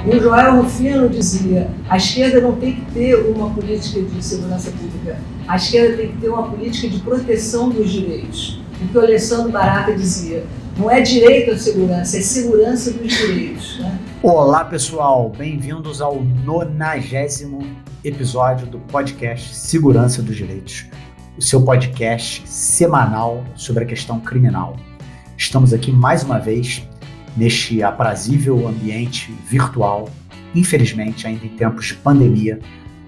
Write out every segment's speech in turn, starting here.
E o Joel Rufino dizia: a esquerda não tem que ter uma política de segurança pública, a esquerda tem que ter uma política de proteção dos direitos. O que o Alessandro Barata dizia: não é direito à segurança, é segurança dos direitos. Né? Olá, pessoal, bem-vindos ao 90º episódio do podcast Segurança dos Direitos, o seu podcast semanal sobre a questão criminal. Estamos aqui mais uma vez neste aprazível ambiente virtual, infelizmente ainda em tempos de pandemia,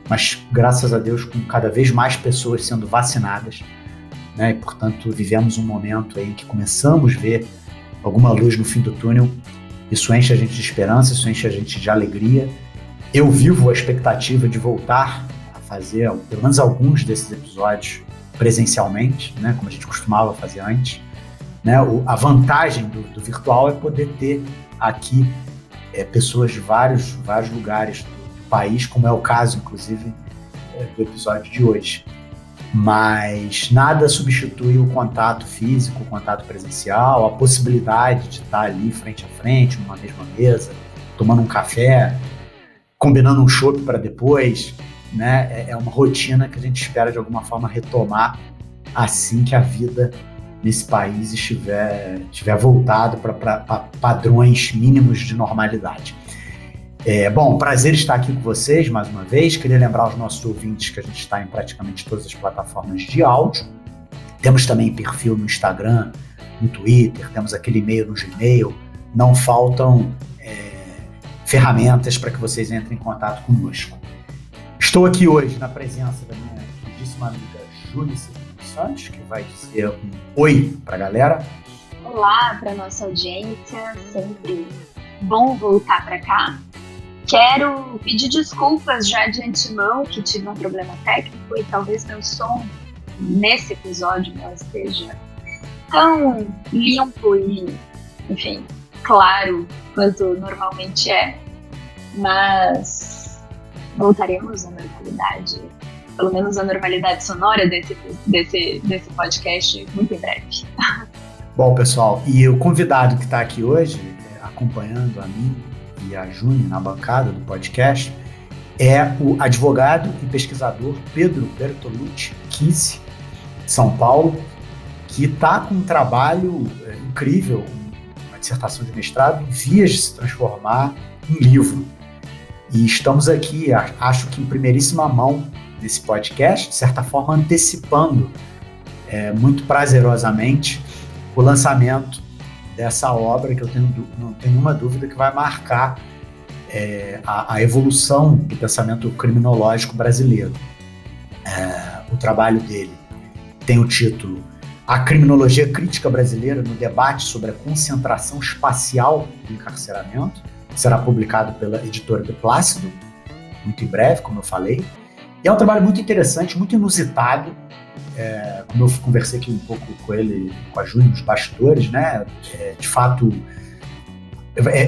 mas graças a Deus com cada vez mais pessoas sendo vacinadas, né? E, portanto, vivemos um momento em que começamos a ver alguma luz no fim do túnel. Isso enche a gente de esperança, isso enche a gente de alegria. Eu vivo a expectativa de voltar a fazer pelo menos alguns desses episódios presencialmente, né? Como a gente costumava fazer antes. Né? A vantagem do virtual é poder ter aqui pessoas de vários lugares do país, como é o caso, inclusive, do episódio de hoje. Mas nada substitui o contato físico, o contato presencial, a possibilidade de estar ali frente a frente, numa mesma mesa, tomando um café, combinando um chopp para depois. Né? É uma rotina que a gente espera, de alguma forma, retomar assim que a vida nesse país estiver voltado para padrões mínimos de normalidade. Bom, prazer estar aqui com vocês mais uma vez. Queria lembrar aos nossos ouvintes que a gente está em praticamente todas as plataformas de áudio. Temos também perfil no Instagram, no Twitter, temos aquele e-mail no Gmail. Não faltam ferramentas para que vocês entrem em contato conosco. Estou aqui hoje na presença da minha queridíssima amiga Júnice Santos, que vai dizer um oi para a galera. Olá para nossa audiência, sempre bom voltar para cá. Quero pedir desculpas já de antemão que tive um problema técnico e talvez meu som nesse episódio não esteja tão limpo e, enfim, claro quanto normalmente é, mas voltaremos à normalidade, pelo menos a normalidade sonora desse podcast muito em breve. Bom, pessoal, e o convidado que está aqui hoje, acompanhando a mim e a Júnior na bancada do podcast, é o advogado e pesquisador Pedro Bertolucci Kisse, de São Paulo, que está com um trabalho incrível, uma dissertação de mestrado, em vias de se transformar em livro. E estamos aqui, acho que em primeiríssima mão, nesse podcast, de certa forma antecipando muito prazerosamente o lançamento dessa obra que eu não tenho nenhuma dúvida que vai marcar a evolução do pensamento criminológico brasileiro. O trabalho dele tem o título A Criminologia Crítica Brasileira no Debate sobre a Concentração Espacial do Encarceramento. Será publicado pela editora de Plácido, muito em breve, como eu falei. E é um trabalho muito interessante, muito inusitado, como eu conversei aqui um pouco com ele, com a Júlia, nos bastidores, né? De fato,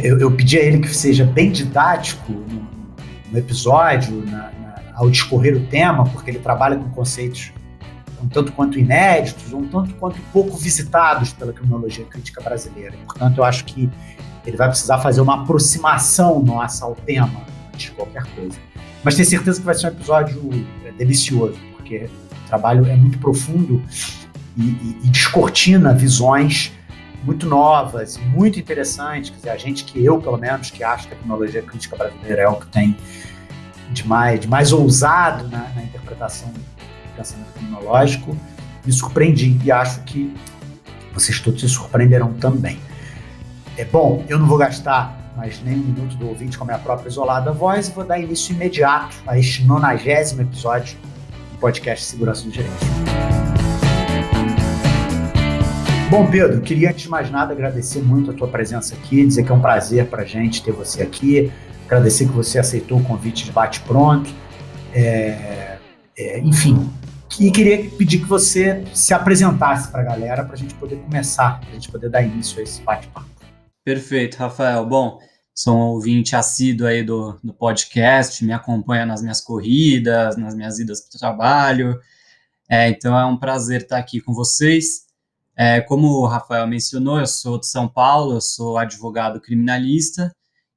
eu pedi a ele que seja bem didático no episódio, ao discorrer o tema, porque ele trabalha com conceitos um tanto quanto inéditos, um tanto quanto pouco visitados pela criminologia crítica brasileira. Portanto, eu acho que ele vai precisar fazer uma aproximação nossa ao tema, antes de qualquer coisa. Mas tenho certeza que vai ser um episódio delicioso, porque o trabalho é muito profundo e descortina visões muito novas e muito interessantes. Quer dizer, a gente pelo menos, que acha que a criminologia crítica brasileira é o que tem de mais ousado na interpretação do pensamento criminológico, me surpreendi e acho que vocês todos se surpreenderão também. Bom, eu não vou gastar mais nem um minuto do ouvinte com a minha própria isolada voz e vou dar início imediato a este 90º episódio do podcast Segurança dos Direitos. Bom, Pedro, queria antes de mais nada agradecer muito a tua presença aqui, dizer que é um prazer para a gente ter você aqui, agradecer que você aceitou o convite de bate-pronto, enfim, e queria pedir que você se apresentasse para a galera para a gente poder começar, para a gente poder dar início a esse bate-papo. Perfeito, Rafael. Bom, sou um ouvinte assíduo aí do podcast, me acompanha nas minhas corridas, nas minhas idas para o trabalho, então é um prazer estar aqui com vocês. Como o Rafael mencionou, eu sou de São Paulo, eu sou advogado criminalista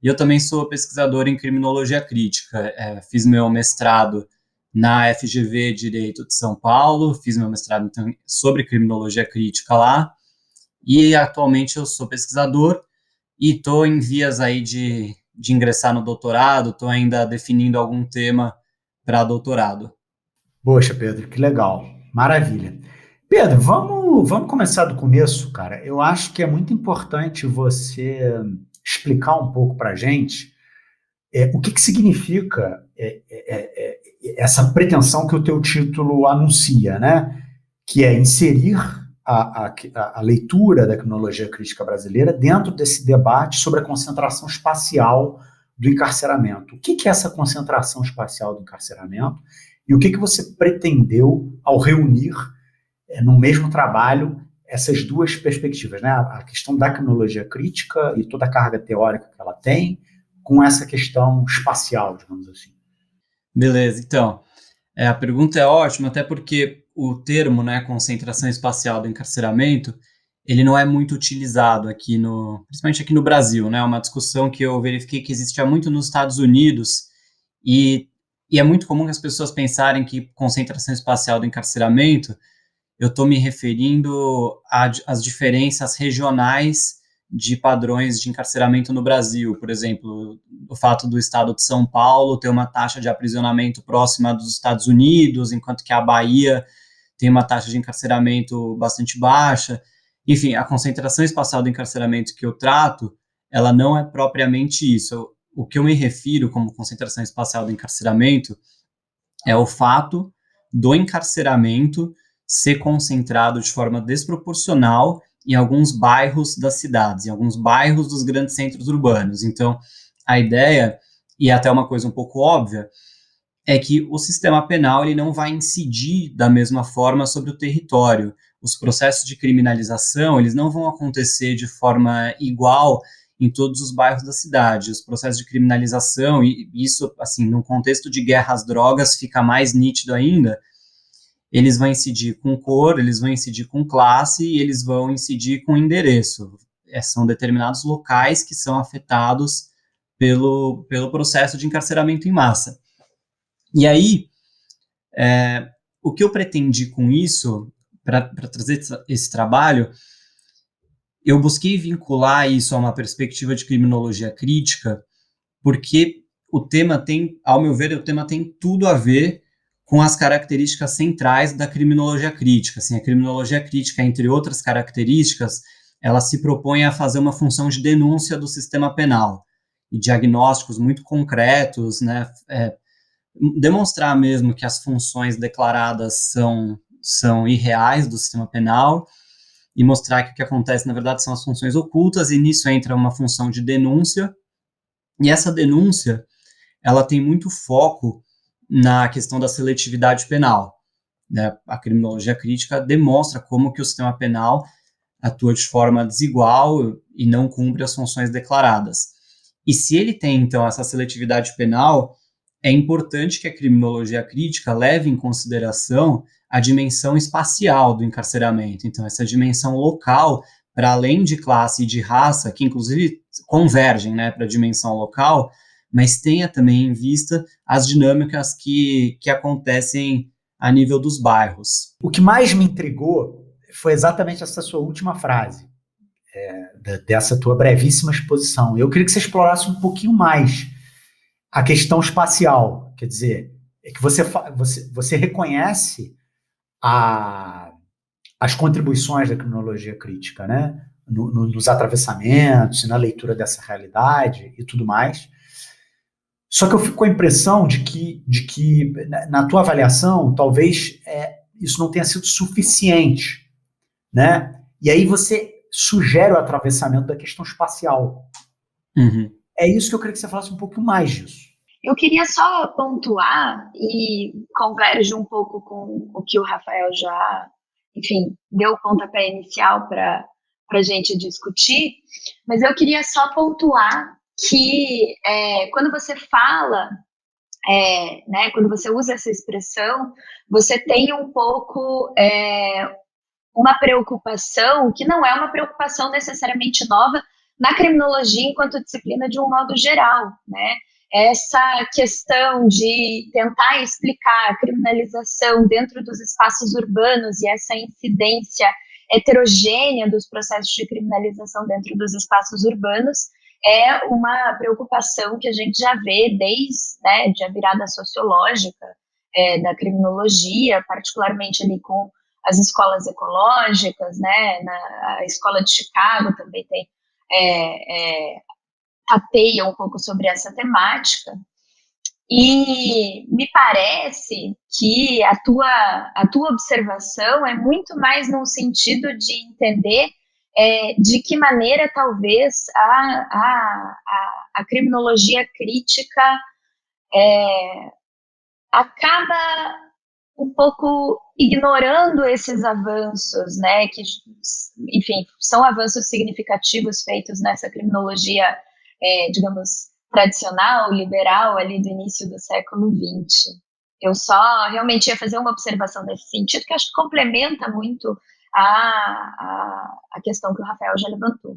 E eu também sou pesquisador em criminologia crítica. Fiz meu mestrado na FGV Direito de São Paulo, fiz meu mestrado então, sobre criminologia crítica lá, e atualmente eu sou pesquisador e estou em vias aí de ingressar no doutorado, estou ainda definindo algum tema para doutorado. Poxa, Pedro, que legal. Maravilha. Pedro, vamos começar do começo, cara. Eu acho que é muito importante você explicar um pouco para a gente o que significa essa pretensão que o teu título anuncia, né? Que é inserir a leitura da criminologia crítica brasileira dentro desse debate sobre a concentração espacial do encarceramento. O que é essa concentração espacial do encarceramento e o que você pretendeu ao reunir no mesmo trabalho essas duas perspectivas, né? A questão da criminologia crítica e toda a carga teórica que ela tem com essa questão espacial, digamos assim. Beleza, então, a pergunta é ótima, até porque o termo, né, concentração espacial do encarceramento, ele não é muito utilizado aqui principalmente aqui no Brasil, né, uma discussão que eu verifiquei que existia muito nos Estados Unidos, e é muito comum que as pessoas pensarem que concentração espacial do encarceramento, eu estou me referindo às diferenças regionais de padrões de encarceramento no Brasil. Por exemplo, o fato do estado de São Paulo ter uma taxa de aprisionamento próxima dos Estados Unidos, enquanto que a Bahia tem uma taxa de encarceramento bastante baixa. Enfim, a concentração espacial do encarceramento que eu trato, ela não é propriamente isso. O que eu me refiro como concentração espacial do encarceramento é o fato do encarceramento ser concentrado de forma desproporcional em alguns bairros das cidades, em alguns bairros dos grandes centros urbanos. Então, a ideia, e até uma coisa um pouco óbvia, é que o sistema penal ele não vai incidir da mesma forma sobre o território. Os processos de criminalização, eles não vão acontecer de forma igual em todos os bairros da cidade. Os processos de criminalização, e isso, assim, num contexto de guerra às drogas, fica mais nítido ainda, eles vão incidir com cor, eles vão incidir com classe e eles vão incidir com endereço. São determinados locais que são afetados pelo processo de encarceramento em massa. E aí, o que eu pretendi com isso, para trazer esse trabalho, eu busquei vincular isso a uma perspectiva de criminologia crítica, porque o tema tem, ao meu ver, o tema tem tudo a ver com as características centrais da criminologia crítica. Assim, a criminologia crítica, entre outras características, ela se propõe a fazer uma função de denúncia do sistema penal e diagnósticos muito concretos, né, demonstrar mesmo que as funções declaradas são irreais do sistema penal e mostrar que o que acontece, na verdade, são as funções ocultas, e nisso entra uma função de denúncia, e essa denúncia, ela tem muito foco na questão da seletividade penal, né? A criminologia crítica demonstra como que o sistema penal atua de forma desigual e não cumpre as funções declaradas. E se ele tem, então, essa seletividade penal, é importante que a criminologia crítica leve em consideração a dimensão espacial do encarceramento. Então, essa dimensão local, para além de classe e de raça, que inclusive convergem, né, para a dimensão local, mas tenha também em vista as dinâmicas que acontecem a nível dos bairros. O que mais me intrigou foi exatamente essa sua última frase, dessa tua brevíssima exposição. Eu queria que você explorasse um pouquinho mais a questão espacial, quer dizer, é que você reconhece as contribuições da criminologia crítica, né? Nos atravessamentos, na leitura dessa realidade e tudo mais. Só que eu fico com a impressão de que na tua avaliação, talvez isso não tenha sido suficiente, né? E aí você sugere o atravessamento da questão espacial. Uhum. É isso que eu queria que você falasse um pouco mais disso. Eu queria só pontuar, e converge um pouco com o que o Rafael já, enfim, deu o pontapé inicial para a gente discutir, mas eu queria só pontuar que quando você fala, né, quando você usa essa expressão, você tem um pouco uma preocupação, que não é uma preocupação necessariamente nova, na criminologia enquanto disciplina de um modo geral, né? Essa questão de tentar explicar a criminalização dentro dos espaços urbanos e essa incidência heterogênea dos processos de criminalização dentro dos espaços urbanos é uma preocupação que a gente já vê desde, né, de a virada sociológica da criminologia, particularmente ali com as escolas ecológicas, né, a escola de Chicago também tem tateia um pouco sobre essa temática, e me parece que a tua observação é muito mais no sentido de entender de que maneira talvez a criminologia crítica acaba um pouco ignorando esses avanços, né, que, enfim, são avanços significativos feitos nessa criminologia, digamos, tradicional, liberal, ali do início do século XX. Eu só realmente ia fazer uma observação nesse sentido, que acho que complementa muito a questão que o Rafael já levantou.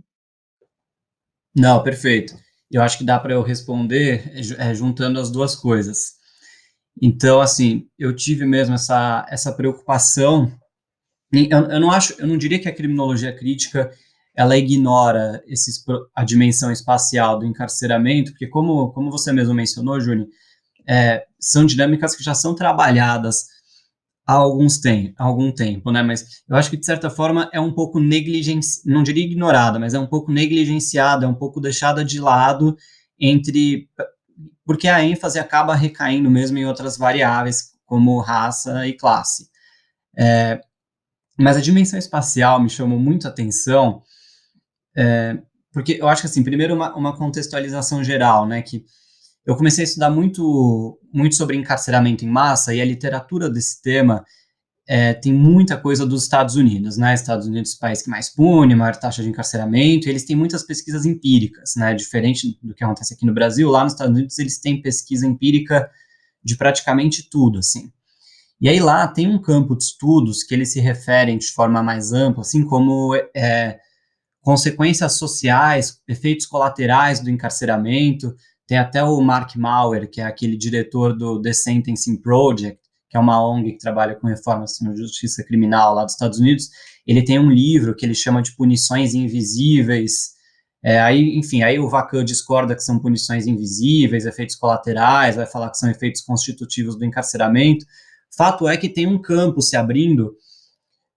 Não, perfeito. Eu acho que dá para eu responder juntando as duas coisas. Então, assim, eu tive mesmo essa preocupação. Eu não diria que a criminologia crítica ela ignora a dimensão espacial do encarceramento, porque como você mesmo mencionou, Júnior, são dinâmicas que já são trabalhadas há algum tempo, né? Mas eu acho que, de certa forma, é um pouco não diria ignorada, mas é um pouco negligenciada, é um pouco deixada de lado porque a ênfase acaba recaindo mesmo em outras variáveis, como raça e classe. Mas a dimensão espacial me chamou muito a atenção, porque eu acho que, assim, primeiro uma contextualização geral, né, que eu comecei a estudar muito sobre encarceramento em massa, e a literatura desse tema tem muita coisa dos Estados Unidos, né, Estados Unidos é o país que mais pune, maior taxa de encarceramento, e eles têm muitas pesquisas empíricas, né, diferente do que acontece aqui no Brasil. Lá nos Estados Unidos eles têm pesquisa empírica de praticamente tudo, assim. E aí lá tem um campo de estudos que eles se referem de forma mais ampla, assim como consequências sociais, efeitos colaterais do encarceramento. Tem até o Mark Mauer, que é aquele diretor do The Sentencing Project, que é uma ONG que trabalha com reformas na justiça criminal lá dos Estados Unidos. Ele tem um livro que ele chama de Punições Invisíveis. Aí o Vacan discorda que são punições invisíveis, efeitos colaterais, vai falar que são efeitos constitutivos do encarceramento. Fato é que tem um campo se abrindo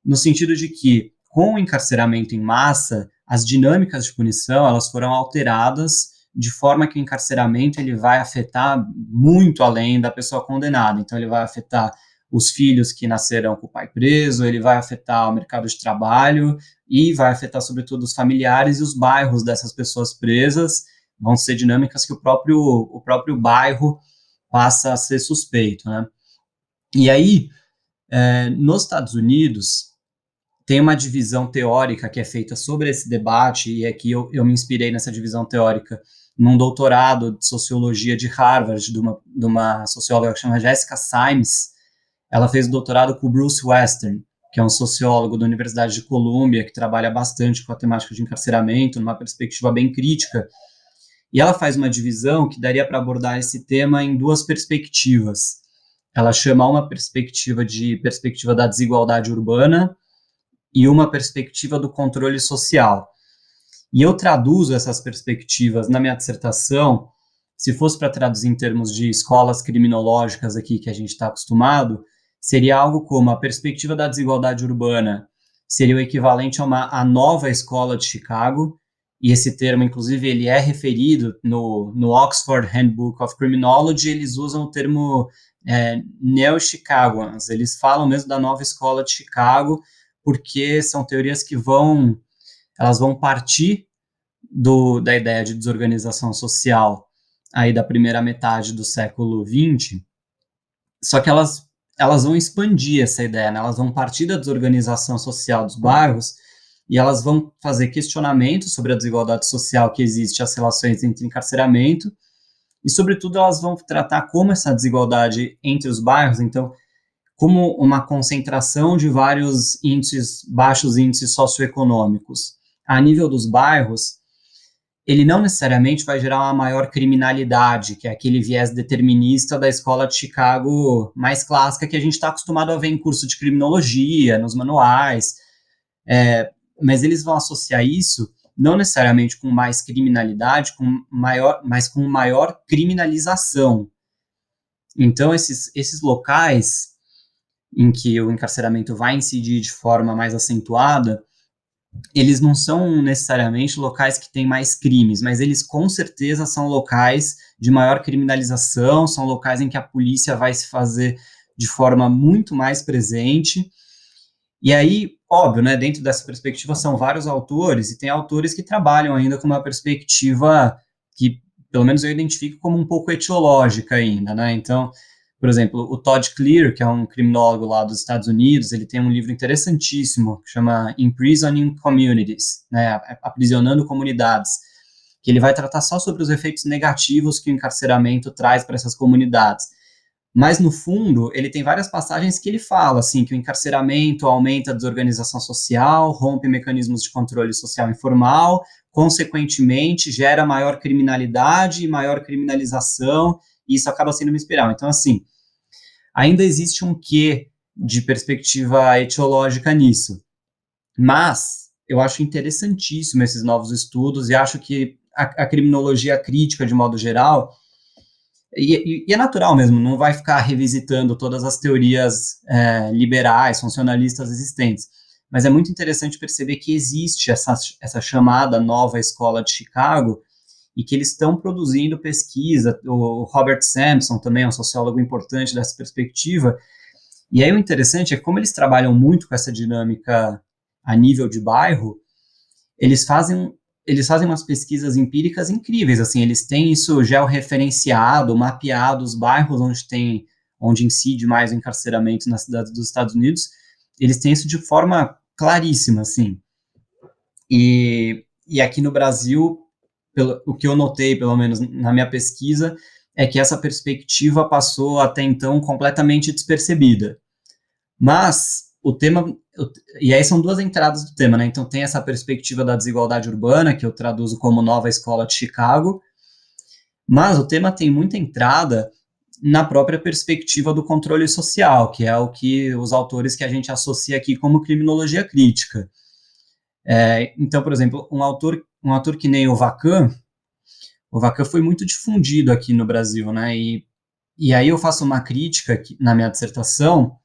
no sentido de que, com o encarceramento em massa, as dinâmicas de punição elas foram alteradas de forma que o encarceramento ele vai afetar muito além da pessoa condenada. Então, ele vai afetar os filhos que nascerão com o pai preso, ele vai afetar o mercado de trabalho e vai afetar, sobretudo, os familiares e os bairros dessas pessoas presas. Vão ser dinâmicas que o próprio bairro passa a ser suspeito, né? E aí, nos Estados Unidos, tem uma divisão teórica que é feita sobre esse debate, e aqui eu me inspirei nessa divisão teórica num doutorado de sociologia de Harvard, de uma socióloga que chama Jessica Symes. Ela fez o doutorado com o Bruce Western, que é um sociólogo da Universidade de Columbia, que trabalha bastante com a temática de encarceramento, numa perspectiva bem crítica. E ela faz uma divisão que daria para abordar esse tema em duas perspectivas. Ela chama uma perspectiva da desigualdade urbana e uma perspectiva do controle social. E eu traduzo essas perspectivas na minha dissertação. Se fosse para traduzir em termos de escolas criminológicas aqui que a gente está acostumado, seria algo como a perspectiva da desigualdade urbana seria o equivalente a nova escola de Chicago, e esse termo, inclusive, ele é referido no Oxford Handbook of Criminology. Eles usam o termo neo-Chicagoans, eles falam mesmo da nova escola de Chicago, porque são teorias que elas vão partir da ideia de desorganização social aí da primeira metade do século XX, só que elas vão expandir essa ideia, né? Elas vão partir da desorganização social dos bairros e elas vão fazer questionamentos sobre a desigualdade social que existe, as relações entre encarceramento, e, sobretudo, elas vão tratar como essa desigualdade entre os bairros, então, como uma concentração de vários baixos índices socioeconômicos a nível dos bairros, ele não necessariamente vai gerar uma maior criminalidade, que é aquele viés determinista da escola de Chicago mais clássica que a gente está acostumado a ver em curso de criminologia, nos manuais, mas eles vão associar isso não necessariamente com mais criminalidade, mas com maior criminalização. Então, esses locais em que o encarceramento vai incidir de forma mais acentuada, eles não são necessariamente locais que têm mais crimes, mas eles com certeza são locais de maior criminalização, são locais em que a polícia vai se fazer de forma muito mais presente. E aí, óbvio, né, dentro dessa perspectiva são vários autores, e tem autores que trabalham ainda com uma perspectiva que, pelo menos eu identifico como um pouco etiológica ainda, né? Então, por exemplo, o Todd Clear, que é um criminólogo lá dos Estados Unidos, ele tem um livro interessantíssimo que chama Imprisoning Communities, né, Aprisionando Comunidades, que ele vai tratar só sobre os efeitos negativos que o encarceramento traz para essas comunidades. Mas, no fundo, ele tem várias passagens que ele fala, assim, que o encarceramento aumenta a desorganização social, rompe mecanismos de controle social informal, consequentemente, gera maior criminalidade e maior criminalização, e isso acaba sendo uma espiral. Então, assim, ainda existe um quê de perspectiva etiológica nisso. Mas eu acho interessantíssimo esses novos estudos e acho que a criminologia crítica, de modo geral, e é natural mesmo, não vai ficar revisitando todas as teorias liberais, funcionalistas existentes, mas é muito interessante perceber que existe essa chamada nova escola de Chicago e que eles estão produzindo pesquisa. O Robert Sampson também é um sociólogo importante dessa perspectiva, e aí o interessante é que, como eles trabalham muito com essa dinâmica a nível de bairro, eles fazem umas pesquisas empíricas incríveis, assim, eles têm isso georreferenciado, mapeado, os bairros onde incide mais o encarceramento nas cidades dos Estados Unidos, eles têm isso de forma claríssima, assim. E aqui no Brasil, o que eu notei, pelo menos na minha pesquisa, é que essa perspectiva passou até então completamente despercebida. Mas o tema, e aí são duas entradas do tema, né? Então tem essa perspectiva da desigualdade urbana, que eu traduzo como Nova Escola de Chicago, mas o tema tem muita entrada na própria perspectiva do controle social, que é o que os autores que a gente associa aqui como criminologia crítica. Então, por exemplo, um autor que nem o Vacan foi muito difundido aqui no Brasil, né? E aí eu faço uma crítica aqui, na minha dissertação,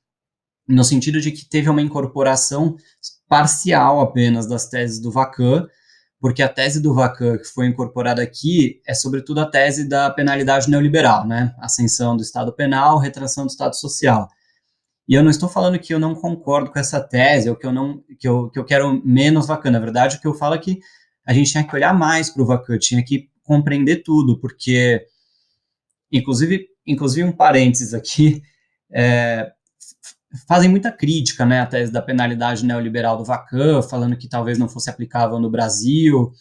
no sentido de que teve uma incorporação parcial apenas das teses do Vacan, porque a tese do Vacan que foi incorporada aqui é sobretudo a tese da penalidade neoliberal, né? Ascensão do Estado penal, retração do Estado social. E eu não estou falando que eu não concordo com essa tese, ou que eu quero menos Vacan. Na verdade, o que eu falo é que a gente tinha que olhar mais para o Vacan, tinha que compreender tudo, porque, inclusive um parênteses aqui, fazem muita crítica, né, à tese da penalidade neoliberal do Vacan, falando que talvez não fosse aplicável no Brasil.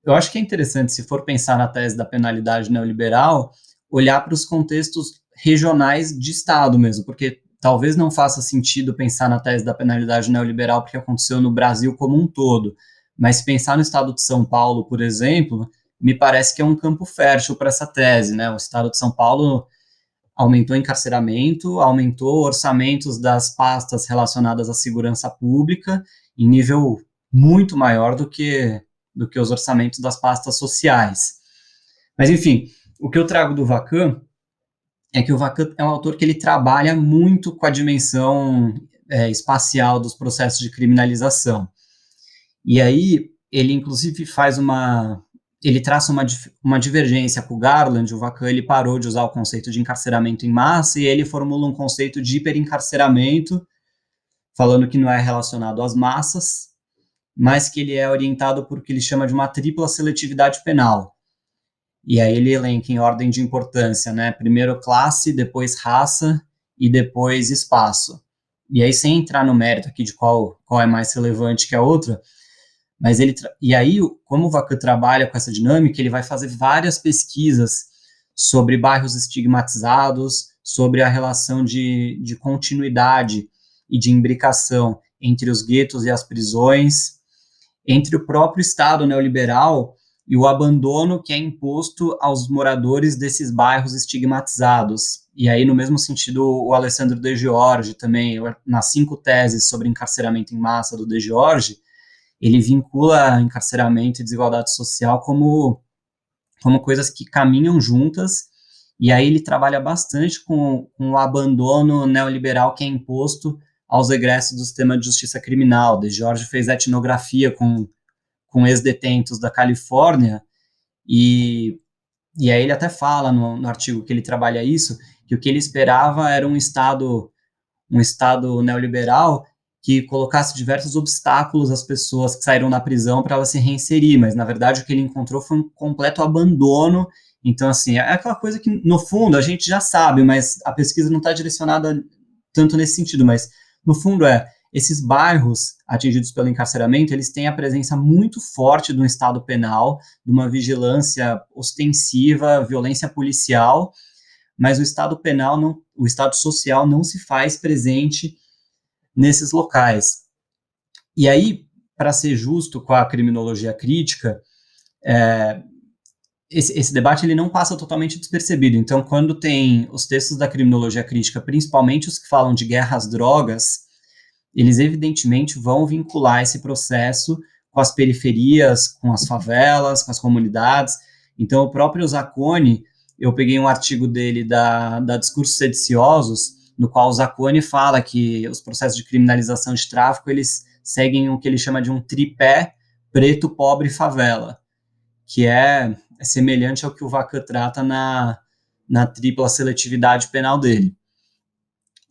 Eu acho que é interessante, se for pensar na tese da penalidade neoliberal, olhar para os contextos regionais de Estado mesmo, porque talvez não faça sentido pensar na tese da penalidade neoliberal porque aconteceu no Brasil como um todo, mas se pensar no Estado de São Paulo, por exemplo, me parece que é um campo fértil para essa tese, né? O Estado de São Paulo aumentou o encarceramento, aumentou orçamentos das pastas relacionadas à segurança pública em nível muito maior do que os orçamentos das pastas sociais. Mas, enfim, o que eu trago do Vacan é que o Vacan é um autor que ele trabalha muito com a dimensão espacial dos processos de criminalização. E aí, ele inclusive ele traça uma divergência com o Garland. O Vacan, ele parou de usar o conceito de encarceramento em massa e ele formula um conceito de hiperencarceramento, falando que não é relacionado às massas, mas que ele é orientado por o que ele chama de uma tripla seletividade penal. E aí ele elenca em ordem de importância, né? Primeiro classe, depois raça e depois espaço. E aí, sem entrar no mérito aqui de qual é mais relevante que a outra, mas e aí, como o Vacan trabalha com essa dinâmica, ele vai fazer várias pesquisas sobre bairros estigmatizados, sobre a relação de continuidade e de imbricação entre os guetos e as prisões. entre o próprio Estado neoliberal e o abandono que é imposto aos moradores desses bairros estigmatizados. E aí, no mesmo sentido, o Alessandro De Giorgi também, nas 5 teses sobre encarceramento em massa do De Giorgi, ele vincula encarceramento e desigualdade social como coisas que caminham juntas, e aí ele trabalha bastante com o abandono neoliberal que é imposto aos egressos do sistema de justiça criminal. De Giorgi fez etnografia com ex-detentos da Califórnia, e aí ele até fala no artigo que ele trabalha isso, que o que ele esperava era um Estado neoliberal que colocasse diversos obstáculos às pessoas que saíram da prisão para elas se reinserir, mas na verdade o que ele encontrou foi um completo abandono. Então, assim, é aquela coisa que, no fundo, a gente já sabe, mas a pesquisa não está direcionada tanto nesse sentido, mas, no fundo, esses bairros atingidos pelo encarceramento, eles têm a presença muito forte de um Estado penal, de uma vigilância ostensiva, violência policial, mas o Estado penal, o Estado social não se faz presente nesses locais. E aí, para ser justo com a criminologia crítica, esse debate ele não passa totalmente despercebido. Então, quando tem os textos da criminologia crítica, principalmente os que falam de guerra às drogas, eles evidentemente vão vincular esse processo com as periferias, com as favelas, com as comunidades. Então, o próprio Zacconi, eu peguei um artigo dele da Discursos Sediciosos, no qual o Zacconi fala que os processos de criminalização de tráfico, eles seguem o que ele chama de um tripé preto, pobre e favela, que é semelhante ao que o Vacan trata na tripla seletividade penal dele.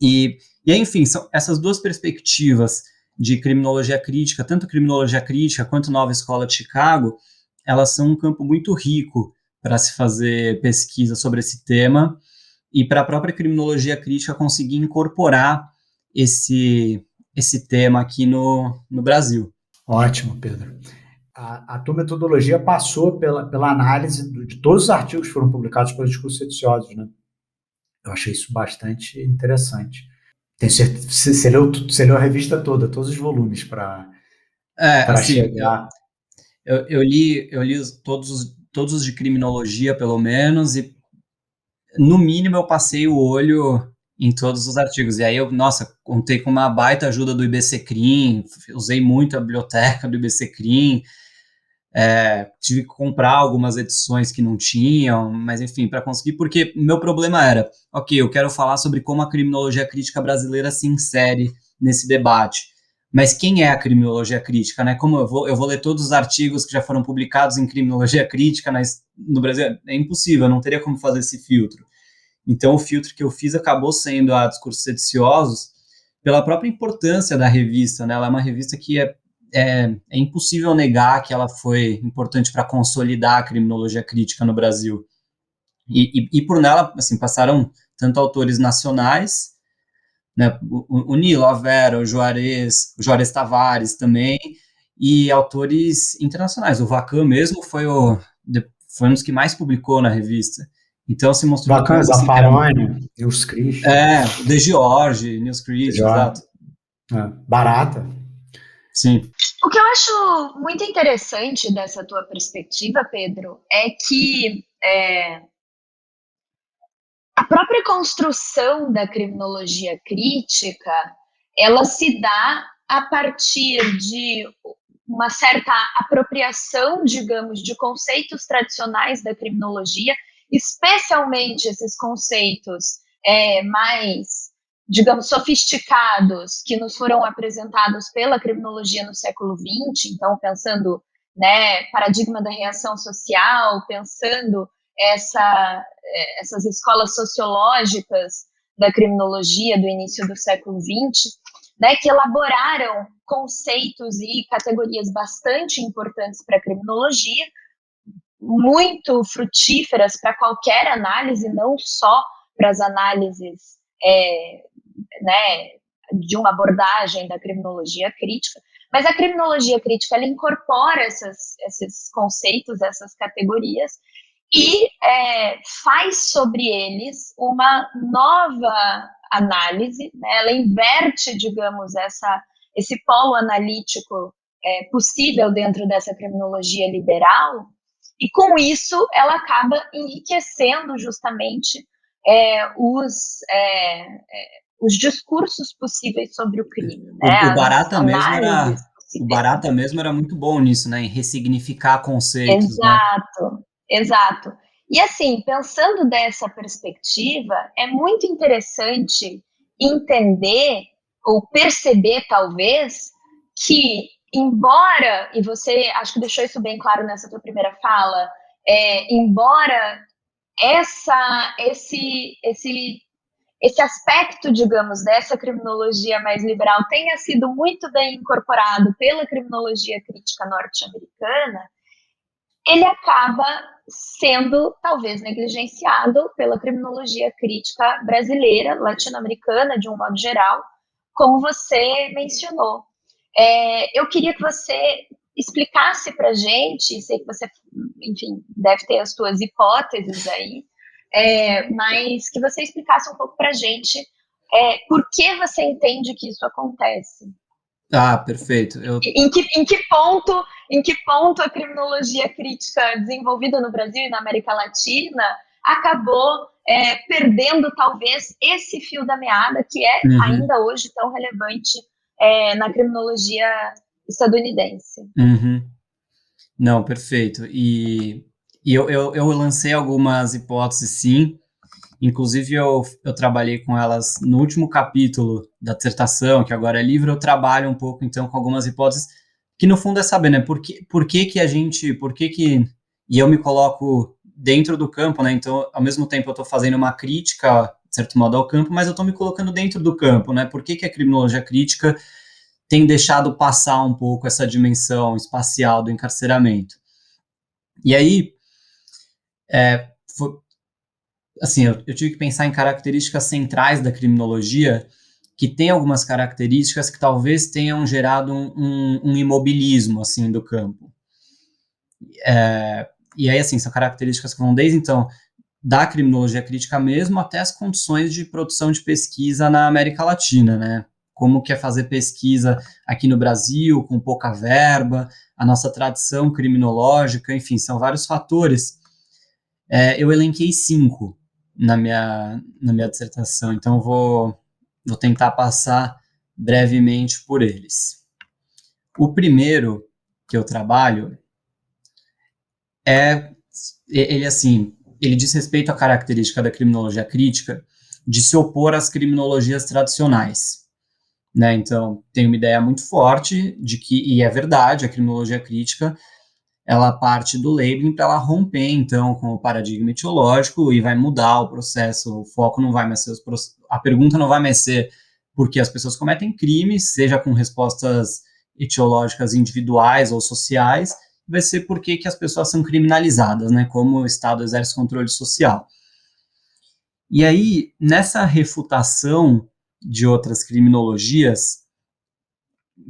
E enfim, são essas duas perspectivas de criminologia crítica, tanto criminologia crítica quanto Nova Escola de Chicago, elas são um campo muito rico para se fazer pesquisa sobre esse tema, e para a própria criminologia crítica conseguir incorporar esse tema aqui no Brasil. Ótimo, Pedro. A tua metodologia passou pela análise de todos os artigos que foram publicados pelos Discursos Sediciosos, né? Eu achei isso bastante interessante. Você leu a revista toda, todos os volumes para assim, chegar. Eu li todos os de criminologia, pelo menos, e no mínimo eu passei o olho em todos os artigos. E aí eu, contei com uma baita ajuda do IBCCRIM, usei muito a biblioteca do IBCCRIM, tive que comprar algumas edições que não tinham, mas enfim, para conseguir, porque meu problema era, eu quero falar sobre como a criminologia crítica brasileira se insere nesse debate. Mas quem é a criminologia crítica, né? Como eu vou ler todos os artigos que já foram publicados em criminologia crítica no Brasil? É impossível, eu não teria como fazer esse filtro. Então, o filtro que eu fiz acabou sendo a Discursos Sediciosos, pela própria importância da revista, né? Ela é uma revista que é impossível negar que ela foi importante para consolidar a criminologia crítica no Brasil. E por nela, assim, passaram tanto autores nacionais, né, o Nilo, a Vera, o Juarez Tavares também, e autores internacionais. O Vacan mesmo foi um dos que mais publicou na revista. Então, se mostrou... Vacan, Zaffaroni, Nils Christ. o De Giorgi, Nils Christ, exato. Barata. Sim. O que eu acho muito interessante dessa tua perspectiva, Pedro, é que a própria construção da criminologia crítica, ela se dá a partir de uma certa apropriação, digamos, de conceitos tradicionais da criminologia, especialmente esses conceitos mais, digamos, sofisticados, que nos foram apresentados pela criminologia no século XX, então pensando, né, paradigma da reação social, pensando essas escolas sociológicas da criminologia do início do século XX, né, que elaboraram conceitos e categorias bastante importantes para a criminologia, muito frutíferas para qualquer análise, não só para as análises né, de uma abordagem da criminologia crítica, mas a criminologia crítica ela incorpora esses conceitos, essas categorias, e faz sobre eles uma nova análise, né? Ela inverte, digamos, esse polo analítico possível dentro dessa criminologia liberal, e com isso ela acaba enriquecendo justamente os discursos possíveis sobre o crime, né? O As Barata mesmo análises era, o possíveis. Barata mesmo era muito bom nisso, né? Em ressignificar conceitos, né? Exato, exato. E assim, pensando dessa perspectiva, é muito interessante entender ou perceber, talvez, que embora, e você acho que deixou isso bem claro nessa tua primeira fala, embora esse aspecto, digamos, dessa criminologia mais liberal tenha sido muito bem incorporado pela criminologia crítica norte-americana, ele acaba sendo, talvez, negligenciado pela criminologia crítica brasileira, latino-americana, de um modo geral, como você mencionou. Eu queria que você explicasse para a gente, sei que você, enfim, deve ter as suas hipóteses aí, mas que você explicasse um pouco para a gente por que você entende que isso acontece. Ah, perfeito. Em que ponto a criminologia crítica desenvolvida no Brasil e na América Latina acabou perdendo, talvez, esse fio da meada que é Uhum, ainda hoje tão relevante na criminologia estadunidense. uhum. Não, perfeito. E eu lancei algumas hipóteses, sim. Inclusive, eu trabalhei com elas no último capítulo da dissertação, que agora é livre. Eu trabalho um pouco, então, com algumas hipóteses, que no fundo é saber, né, e eu me coloco dentro do campo, né, então, ao mesmo tempo eu estou fazendo uma crítica, de certo modo, ao campo, mas eu estou me colocando dentro do campo, né, por que a criminologia crítica tem deixado passar um pouco essa dimensão espacial do encarceramento. E aí, assim, eu tive que pensar em características centrais da criminologia, que tem algumas características que talvez tenham gerado um imobilismo, assim, do campo. E aí, assim, são características que vão desde, então, da criminologia crítica mesmo até as condições de produção de pesquisa na América Latina, né? Como que é fazer pesquisa aqui no Brasil, com pouca verba, a nossa tradição criminológica, enfim, são vários fatores. Eu elenquei 5 na minha dissertação, então vou tentar passar brevemente por eles. O primeiro que eu trabalho ele diz respeito à característica da criminologia crítica de se opor às criminologias tradicionais, né? Então, tem uma ideia muito forte de que, e é verdade, a criminologia crítica ela parte do labeling para ela romper, então, com o paradigma etiológico e vai mudar o processo. O foco não vai mais ser a pergunta não vai mais ser por que as pessoas cometem crimes, seja com respostas etiológicas individuais ou sociais, vai ser por que as pessoas são criminalizadas, né? Como o Estado exerce controle social. E aí, nessa refutação de outras criminologias,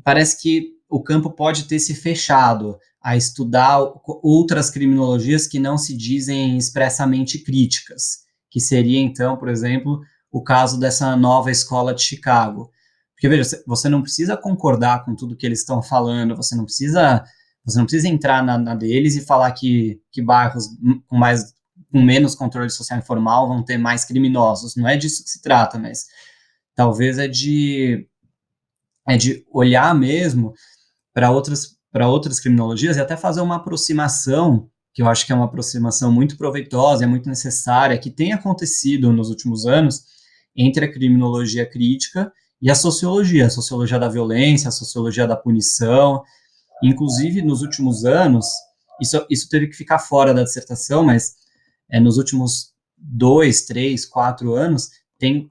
parece que o campo pode ter se fechado a estudar outras criminologias que não se dizem expressamente críticas, que seria, então, por exemplo, o caso dessa nova escola de Chicago. Porque, veja, você não precisa concordar com tudo que eles estão falando, você não precisa entrar na deles e falar que bairros com menos controle social informal vão ter mais criminosos. Não é disso que se trata, mas talvez é de olhar mesmo para outras criminologias e até fazer uma aproximação, que eu acho que é uma aproximação muito proveitosa, é muito necessária, que tem acontecido nos últimos anos entre a criminologia crítica e a sociologia da violência, a sociologia da punição. Inclusive, nos últimos anos, isso teve que ficar fora da dissertação, mas nos últimos 2, 3, 4 anos, tem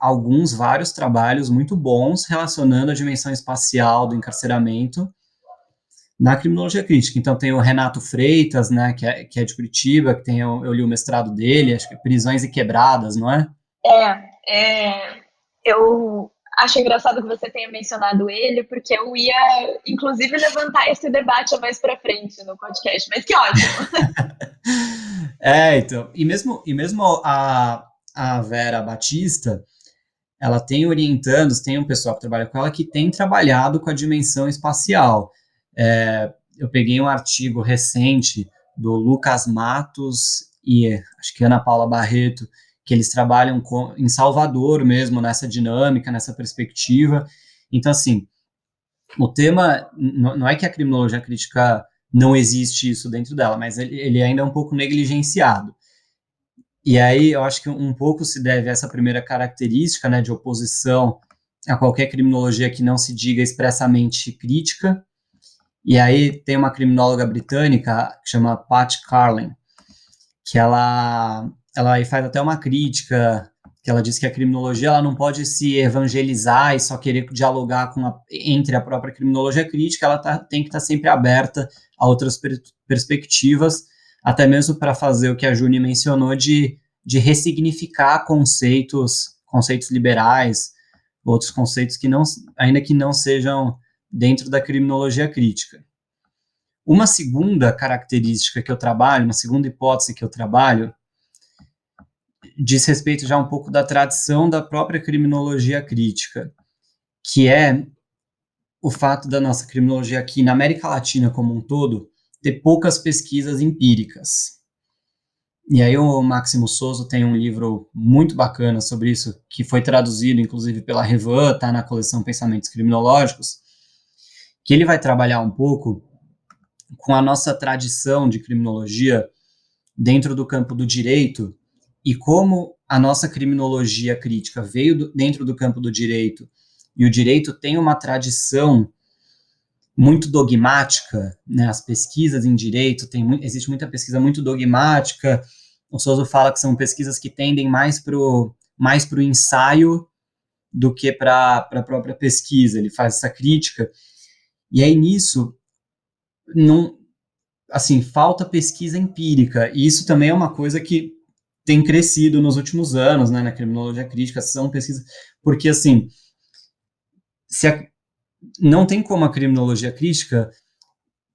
vários trabalhos muito bons relacionando a dimensão espacial do encarceramento na criminologia crítica. Então, tem o Renato Freitas, né, que é de Curitiba, que eu li o mestrado dele, acho que é Prisões e Quebradas, não é? Eu acho engraçado que você tenha mencionado ele, porque eu ia, inclusive, levantar esse debate mais para frente no podcast, mas que ótimo! Então, e mesmo a Vera Batista, ela tem orientandos, tem um pessoal que trabalha com ela que tem trabalhado com a dimensão espacial. Eu peguei um artigo recente do Lucas Matos e acho que Ana Paula Barreto, que eles trabalham em Salvador mesmo, nessa dinâmica, nessa perspectiva. Então, assim, o tema não é que a criminologia crítica não existe isso dentro dela, mas ele ainda é um pouco negligenciado. E aí eu acho que um pouco se deve a essa primeira característica, né, de oposição a qualquer criminologia que não se diga expressamente crítica. E aí tem uma criminóloga britânica que chama Pat Carlin, que ela faz até uma crítica, que ela diz que a criminologia ela não pode se evangelizar e só querer dialogar entre a própria criminologia crítica, ela tem que estar sempre aberta a outras perspectivas, até mesmo para fazer o que a Juni mencionou de ressignificar conceitos liberais, outros conceitos que ainda que não sejam dentro da criminologia crítica. Uma segunda característica que eu trabalho, uma segunda hipótese que eu trabalho, diz respeito já um pouco da tradição da própria criminologia crítica, que é o fato da nossa criminologia aqui na América Latina como um todo ter poucas pesquisas empíricas. E aí o Máximo Souza tem um livro muito bacana sobre isso, que foi traduzido inclusive pela Revan, está na coleção Pensamentos Criminológicos, que ele vai trabalhar um pouco com a nossa tradição de criminologia dentro do campo do direito e como a nossa criminologia crítica veio dentro do campo do direito e o direito tem uma tradição muito dogmática, né? As pesquisas em direito, existe muita pesquisa muito dogmática, o Souza fala que são pesquisas que tendem mais pro ensaio do que para a própria pesquisa, ele faz essa crítica, e aí nisso, não, assim, falta pesquisa empírica, e isso também é uma coisa que tem crescido nos últimos anos, né, na criminologia crítica, são pesquisas, porque assim, não tem como a criminologia crítica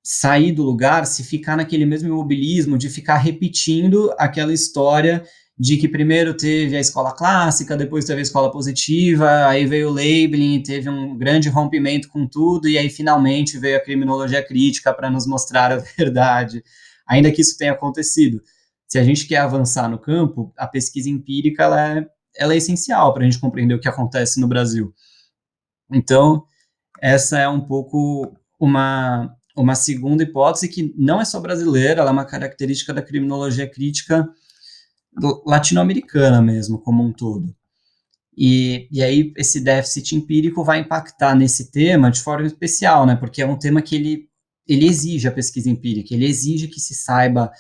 sair do lugar se ficar naquele mesmo imobilismo de ficar repetindo aquela história de que primeiro teve a escola clássica, depois teve a escola positiva, aí veio o labeling, teve um grande rompimento com tudo, e aí finalmente veio a criminologia crítica para nos mostrar a verdade. Ainda que isso tenha acontecido, se a gente quer avançar no campo, a pesquisa empírica ela é essencial para a gente compreender o que acontece no Brasil. Então, essa é um pouco uma segunda hipótese que não é só brasileira, ela é uma característica da criminologia crítica latino-americana mesmo, como um todo. E aí esse déficit empírico vai impactar nesse tema de forma especial, né, porque é um tema que ele exige a pesquisa empírica, ele exige que se saiba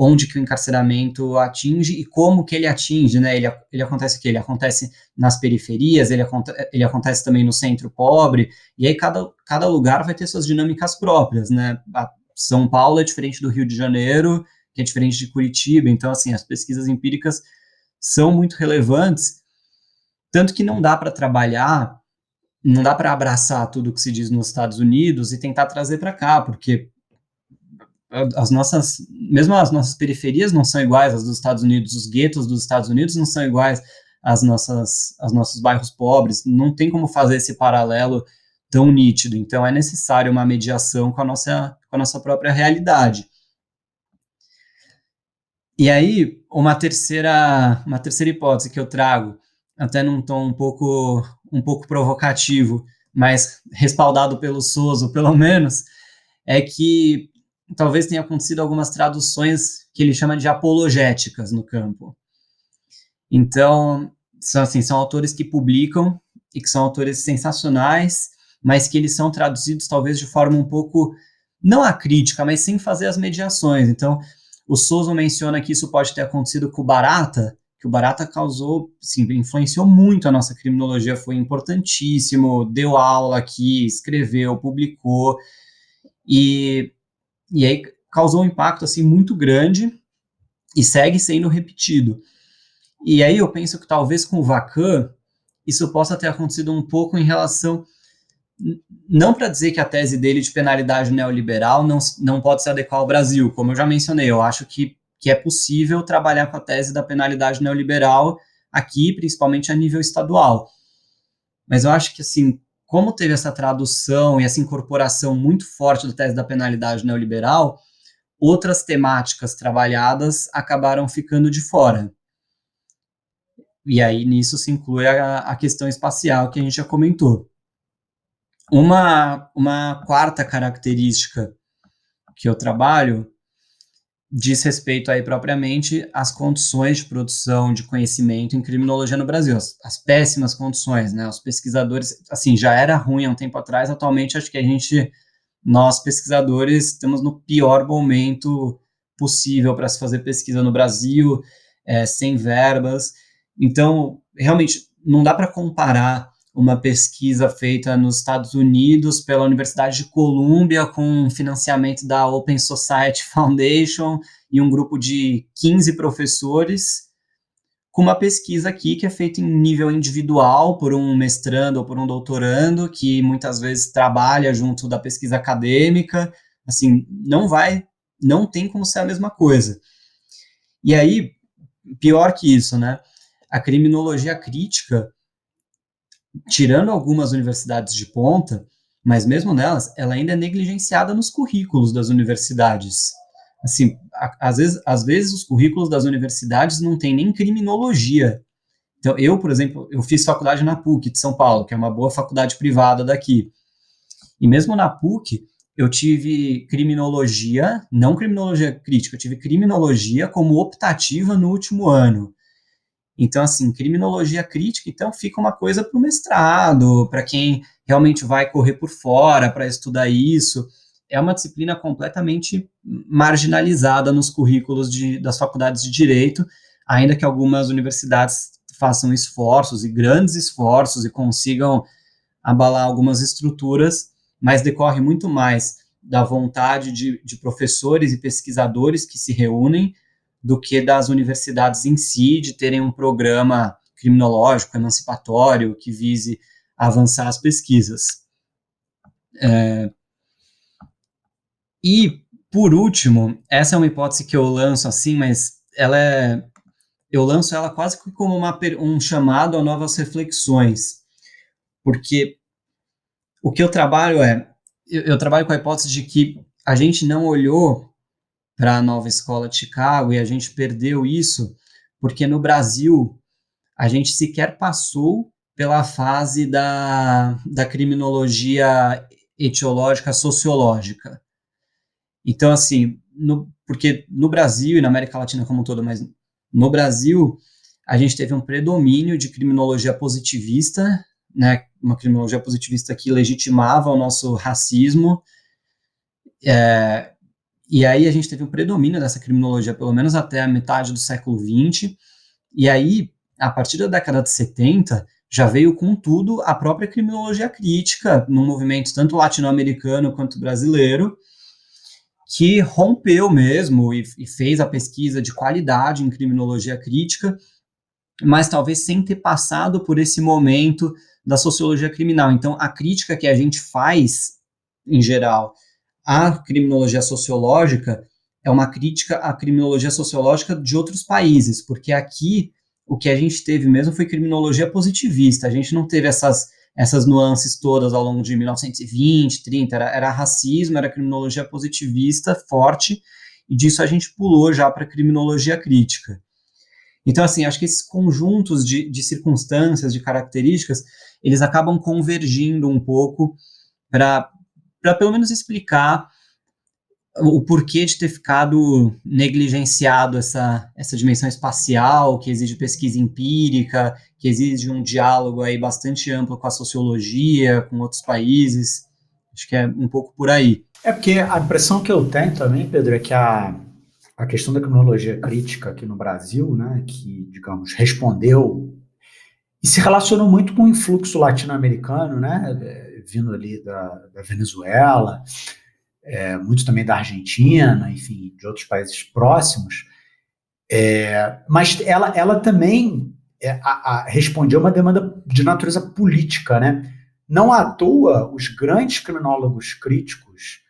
onde que o encarceramento atinge e como que ele atinge, né, ele acontece o quê? Ele acontece nas periferias, ele acontece também no centro pobre, e aí cada lugar vai ter suas dinâmicas próprias, né, São Paulo é diferente do Rio de Janeiro, que é diferente de Curitiba, então, assim, as pesquisas empíricas são muito relevantes, tanto que não dá para trabalhar, não dá para abraçar tudo que se diz nos Estados Unidos e tentar trazer para cá, porque mesmo as nossas periferias não são iguais às dos Estados Unidos, os guetos dos Estados Unidos não são iguais aos nossos bairros pobres, não tem como fazer esse paralelo tão nítido, então é necessário uma mediação com a nossa própria realidade. E aí, uma terceira hipótese que eu trago, até num tom um pouco provocativo, mas respaldado pelo Souza, pelo menos, é que talvez tenha acontecido algumas traduções que ele chama de apologéticas no campo. Então, são autores que publicam e que são autores sensacionais, mas que eles são traduzidos talvez de forma um pouco, não acrítica, mas sem fazer as mediações. Então, o Souza menciona que isso pode ter acontecido com o Barata, que o Barata causou, sim, influenciou muito a nossa criminologia, foi importantíssimo, deu aula aqui, escreveu, publicou, e aí causou um impacto assim, muito grande e segue sendo repetido. E aí eu penso que talvez com o Vacan, isso possa ter acontecido um pouco em relação, não para dizer que a tese dele de penalidade neoliberal não pode se adequar ao Brasil, como eu já mencionei, eu acho que é possível trabalhar com a tese da penalidade neoliberal aqui, principalmente a nível estadual. Mas eu acho que, assim, como teve essa tradução e essa incorporação muito forte da tese da penalidade neoliberal, outras temáticas trabalhadas acabaram ficando de fora. E aí, nisso se inclui a questão espacial que a gente já comentou. Uma quarta característica que eu trabalho diz respeito aí propriamente às condições de produção de conhecimento em criminologia no Brasil, as péssimas condições, né? Os pesquisadores, assim, já era ruim há um tempo atrás, atualmente acho que nós pesquisadores estamos no pior momento possível para se fazer pesquisa no Brasil, sem verbas. Então, realmente, não dá para comparar uma pesquisa feita nos Estados Unidos pela Universidade de Colômbia com financiamento da Open Society Foundation e um grupo de 15 professores, com uma pesquisa aqui que é feita em nível individual por um mestrando ou por um doutorando, que muitas vezes trabalha junto da pesquisa acadêmica. Assim, não tem como ser a mesma coisa. E aí, pior que isso, né? A criminologia crítica, tirando algumas universidades de ponta, mas mesmo nelas, ela ainda é negligenciada nos currículos das universidades. Assim, às vezes os currículos das universidades não têm nem criminologia. Então, por exemplo, eu fiz faculdade na PUC de São Paulo, que é uma boa faculdade privada daqui. E mesmo na PUC, eu tive criminologia, não criminologia crítica, eu tive criminologia como optativa no último ano. Então, assim, criminologia crítica, então, fica uma coisa para o mestrado, para quem realmente vai correr por fora para estudar isso. É uma disciplina completamente marginalizada nos currículos das faculdades de Direito, ainda que algumas universidades façam esforços, e grandes esforços, e consigam abalar algumas estruturas, mas decorre muito mais da vontade de professores e pesquisadores que se reúnem do que das universidades em si, de terem um programa criminológico, emancipatório, que vise avançar as pesquisas. E, por último, essa é uma hipótese que eu lanço assim, mas eu lanço ela quase que como um chamado a novas reflexões, porque o que eu trabalho eu trabalho com a hipótese de que a gente não olhou para a nova escola de Chicago, e a gente perdeu isso, porque no Brasil a gente sequer passou pela fase da criminologia etiológica sociológica. Então, assim, porque no Brasil e na América Latina como um todo, mas no Brasil a gente teve um predomínio de criminologia positivista, né, uma criminologia positivista que legitimava o nosso racismo, e aí a gente teve um predomínio dessa criminologia, pelo menos até a metade do século XX, e aí, a partir da década de 70, já veio com tudo a própria criminologia crítica, num movimento tanto latino-americano quanto brasileiro, que rompeu mesmo e fez a pesquisa de qualidade em criminologia crítica, mas talvez sem ter passado por esse momento da sociologia criminal. Então, a crítica que a gente faz, em geral, a criminologia sociológica é uma crítica à criminologia sociológica de outros países, porque aqui o que a gente teve mesmo foi criminologia positivista, a gente não teve essas nuances todas ao longo de 1920, 30, era racismo, era criminologia positivista forte, e disso a gente pulou já para criminologia crítica. Então, assim, acho que esses conjuntos de circunstâncias, de características, eles acabam convergindo um pouco para pelo menos explicar o porquê de ter ficado negligenciado essa dimensão espacial, que exige pesquisa empírica, que exige um diálogo aí bastante amplo com a sociologia, com outros países. Acho que é um pouco por aí. É porque a impressão que eu tenho também, Pedro, é que a questão da criminologia crítica aqui no Brasil, né, que, digamos, respondeu e se relacionou muito com o influxo latino-americano, né, vindo ali da Venezuela, muito também da Argentina, enfim, de outros países próximos, mas ela também respondeu a uma demanda de natureza política, né? Não à toa, os grandes criminólogos críticos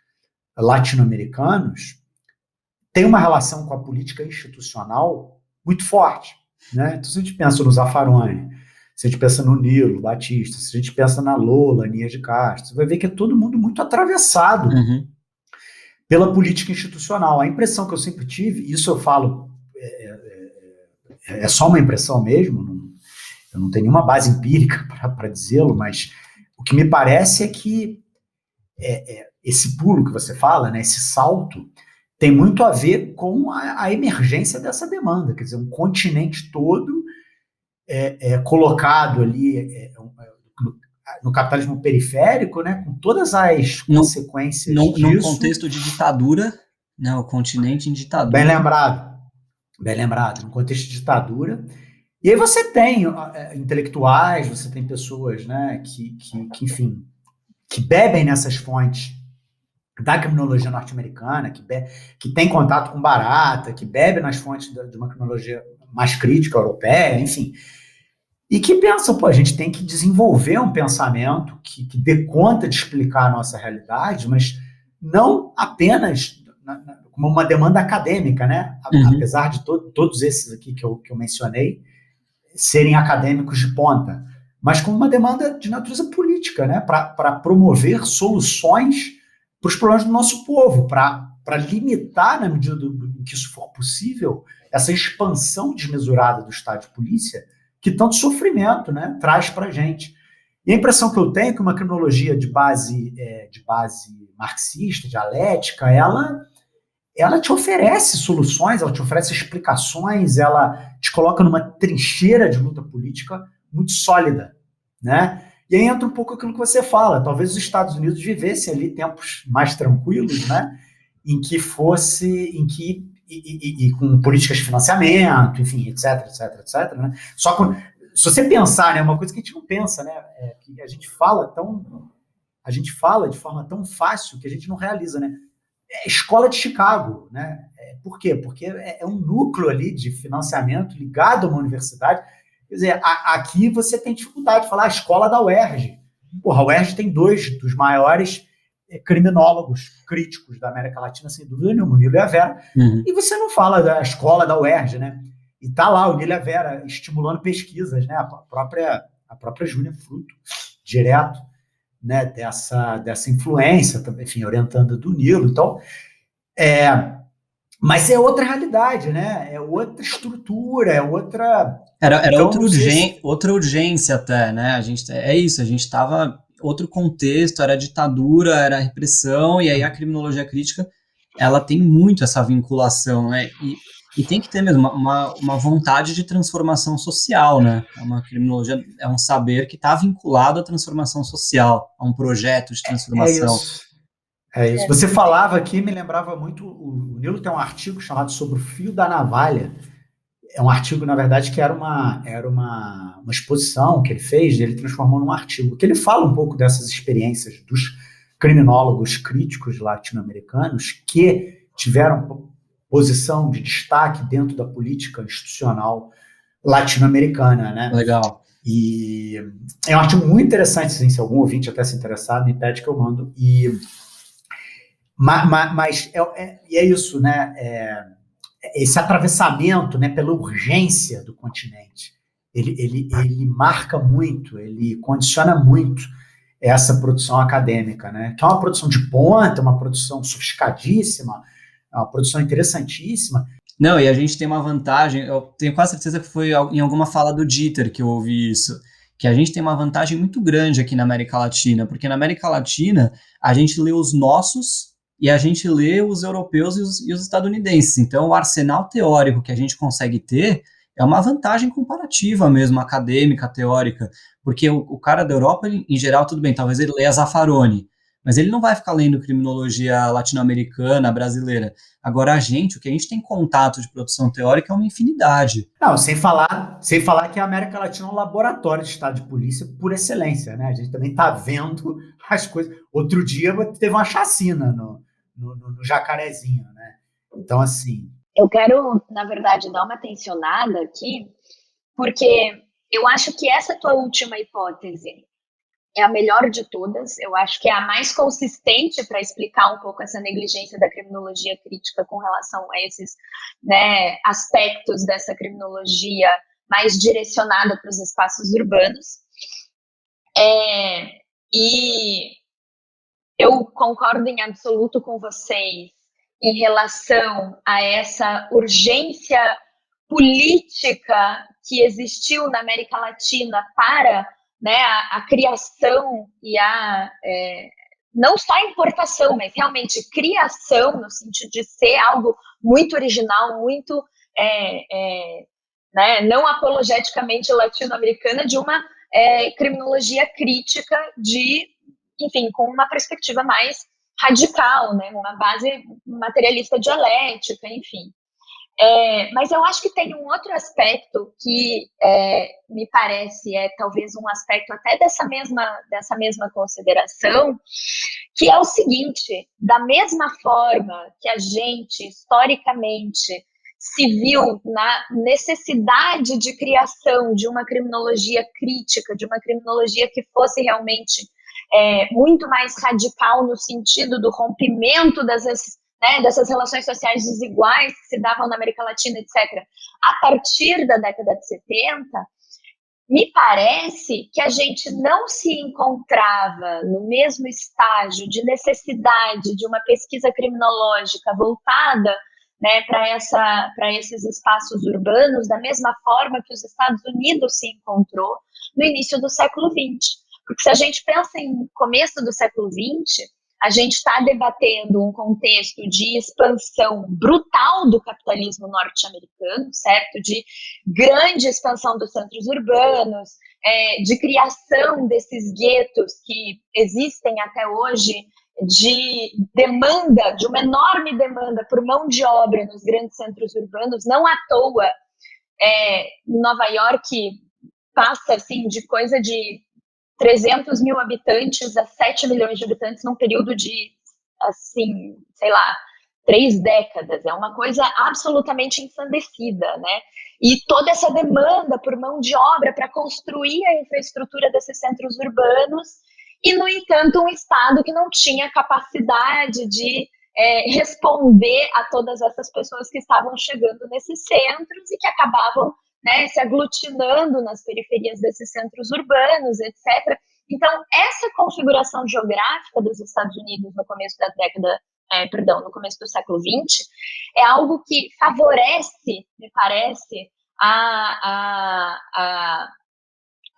latino-americanos têm uma relação com a política institucional muito forte, né? Então, se a gente pensa no Zaffaroni, se a gente pensa no Nilo, Batista, se a gente pensa na Lola, Nias de Castro, você vai ver que é todo mundo muito atravessado pela política institucional. A impressão que eu sempre tive, isso eu falo, é só uma impressão mesmo, eu não tenho nenhuma base empírica para dizê-lo, mas o que me parece é que esse pulo que você fala, né, esse salto, tem muito a ver com a emergência dessa demanda, quer dizer, um continente todo colocado ali no capitalismo periférico, né, com todas as consequências disso. Num contexto de ditadura, né, o continente em ditadura. Bem lembrado, num contexto de ditadura. E aí você tem intelectuais, você tem pessoas, né, que enfim, que bebem nessas fontes da criminologia norte-americana, que tem contato com barata, que bebe nas fontes de uma criminologia mais crítica europeia, enfim, e que pensam, pô, a gente tem que desenvolver um pensamento que dê conta de explicar a nossa realidade, mas não apenas como uma demanda acadêmica, né? Apesar de todos esses aqui que eu mencionei serem acadêmicos de ponta, mas como uma demanda de natureza política, né? Para promover soluções para os problemas do nosso povo, para limitar, na medida em que isso for possível, essa expansão desmesurada do Estado de polícia, que tanto sofrimento, né, traz para a gente. E a impressão que eu tenho é que uma criminologia de base marxista, dialética, ela te oferece soluções, ela te oferece explicações, ela te coloca numa trincheira de luta política muito sólida, né? E aí entra um pouco aquilo que você fala, talvez os Estados Unidos vivessem ali tempos mais tranquilos, né? E com políticas de financiamento, enfim, etc, né? Se você pensar, né, uma coisa que a gente não pensa, né, que a gente fala de forma tão fácil que a gente não realiza, né? É a Escola de Chicago, né? Por quê? Porque é um núcleo ali de financiamento ligado a uma universidade. Quer dizer, aqui você tem dificuldade de falar a escola da UERJ. Porra, a UERJ tem 2 dos maiores criminólogos críticos da América Latina, sem dúvida nenhuma, o Nilo e a Vera. E você não fala da escola da UERJ, né? E tá lá o Nilo e a Vera estimulando pesquisas, né? A própria Júnia fruto direto, né? Dessa influência, enfim, orientando do Nilo. Então, mas é outra realidade, né? É outra estrutura, é outra... Era então, outra urgência até, né? A gente estava outro contexto, era ditadura, era repressão, e aí a criminologia crítica, ela tem muito essa vinculação, né? E tem que ter mesmo uma vontade de transformação social, né? Uma criminologia é um saber que está vinculado à transformação social, a um projeto de transformação. É isso. Você falava aqui, me lembrava muito, o Nilo tem um artigo chamado Sobre o Fio da Navalha. É um artigo, na verdade, que era uma exposição que ele fez, ele transformou num artigo, que ele fala um pouco dessas experiências dos criminólogos críticos latino-americanos que tiveram posição de destaque dentro da política institucional latino-americana, né? Legal. E é um artigo muito interessante, assim, se algum ouvinte até se interessar, me pede que eu mando. Mas é isso, né? Esse atravessamento, né, pela urgência do continente, ele marca muito, ele condiciona muito essa produção acadêmica, né? Que é uma produção de ponta, uma produção sofisticadíssima, uma produção interessantíssima. Não, e a gente tem uma vantagem, eu tenho quase certeza que foi em alguma fala do Dieter que eu ouvi isso, que a gente tem uma vantagem muito grande aqui na América Latina, porque na América Latina a gente lê os nossos e a gente lê os europeus e os estadunidenses. Então, o arsenal teórico que a gente consegue ter é uma vantagem comparativa mesmo, acadêmica, teórica, porque o cara da Europa, em geral, tudo bem, talvez ele leia Zaffaroni, mas ele não vai ficar lendo criminologia latino-americana, brasileira. Agora, o que a gente tem contato de produção teórica é uma infinidade. Não, sem falar que a América Latina é um laboratório de estado de polícia por excelência, né? A gente também está vendo as coisas. Outro dia teve uma chacina no Jacarezinho, né? Então, assim... Eu quero, na verdade, dar uma tensionada aqui, porque eu acho que essa tua última hipótese é a melhor de todas, eu acho que é a mais consistente para explicar um pouco essa negligência da criminologia crítica com relação a esses, né, aspectos dessa criminologia mais direcionada para os espaços urbanos. E eu concordo em absoluto com vocês em relação a essa urgência política que existiu na América Latina para, né, a criação e não só a importação, mas realmente criação, no sentido de ser algo muito original, muito né, não apologeticamente latino-americana, de uma criminologia crítica enfim, com uma perspectiva mais radical, né, uma base materialista dialética, enfim. Mas eu acho que tem um outro aspecto que me parece talvez um aspecto até dessa mesma consideração, que é o seguinte: da mesma forma que a gente, historicamente, se viu na necessidade de criação de uma criminologia crítica, de uma criminologia que fosse realmente muito mais radical no sentido do rompimento dessas relações sociais desiguais que se davam na América Latina, etc., a partir da década de 70, me parece que a gente não se encontrava no mesmo estágio de necessidade de uma pesquisa criminológica voltada, né, para esses espaços urbanos, da mesma forma que os Estados Unidos se encontrou no início do século XX. Porque se a gente pensa em começo do século XX, a gente está debatendo um contexto de expansão brutal do capitalismo norte-americano, certo? De grande expansão dos centros urbanos, de criação desses guetos que existem até hoje, de demanda, de uma enorme demanda por mão de obra nos grandes centros urbanos. Não à toa, Nova York passa assim, de coisa de 300 mil habitantes a 7 milhões de habitantes num período de, assim, sei lá, 3 décadas. É uma coisa absolutamente ensandecida, né? E toda essa demanda por mão de obra para construir a infraestrutura desses centros urbanos e, no entanto, um Estado que não tinha capacidade de responder a todas essas pessoas que estavam chegando nesses centros e que acabavam, né, se aglutinando nas periferias desses centros urbanos, etc. Então, essa configuração geográfica dos Estados Unidos no começo da no começo do século XX, é algo que favorece, me parece, a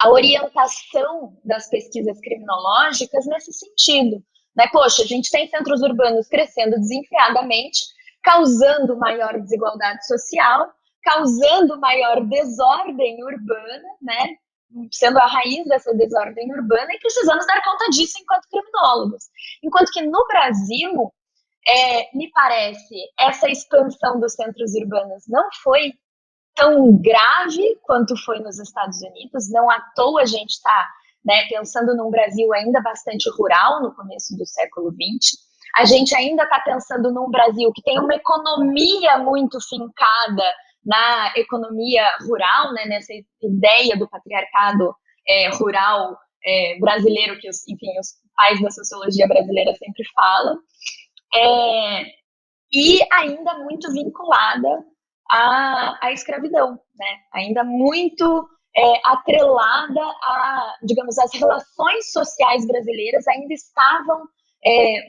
orientação das pesquisas criminológicas nesse sentido. Né? Poxa, a gente tem centros urbanos crescendo desenfreadamente, causando maior desigualdade social, causando maior desordem urbana, né? Sendo a raiz dessa desordem urbana, e precisamos dar conta disso enquanto criminólogos. Enquanto que no Brasil, me parece, essa expansão dos centros urbanos não foi tão grave quanto foi nos Estados Unidos. Não à toa a gente está, né, pensando num Brasil ainda bastante rural no começo do século XX. A gente ainda está pensando num Brasil que tem uma economia muito fincada na economia rural, né, nessa ideia do patriarcado rural brasileiro que os pais da sociologia brasileira sempre falam, e ainda muito vinculada à escravidão, né, ainda muito atrelada a, digamos, as relações sociais brasileiras ainda estavam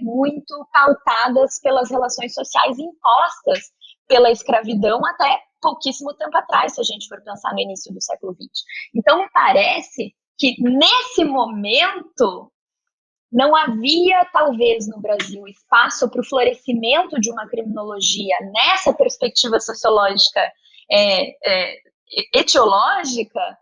muito pautadas pelas relações sociais impostas pela escravidão até pouquíssimo tempo atrás, se a gente for pensar no início do século XX. Então, me parece que, nesse momento, não havia, talvez, no Brasil, espaço para o florescimento de uma criminologia nessa perspectiva sociológica etiológica,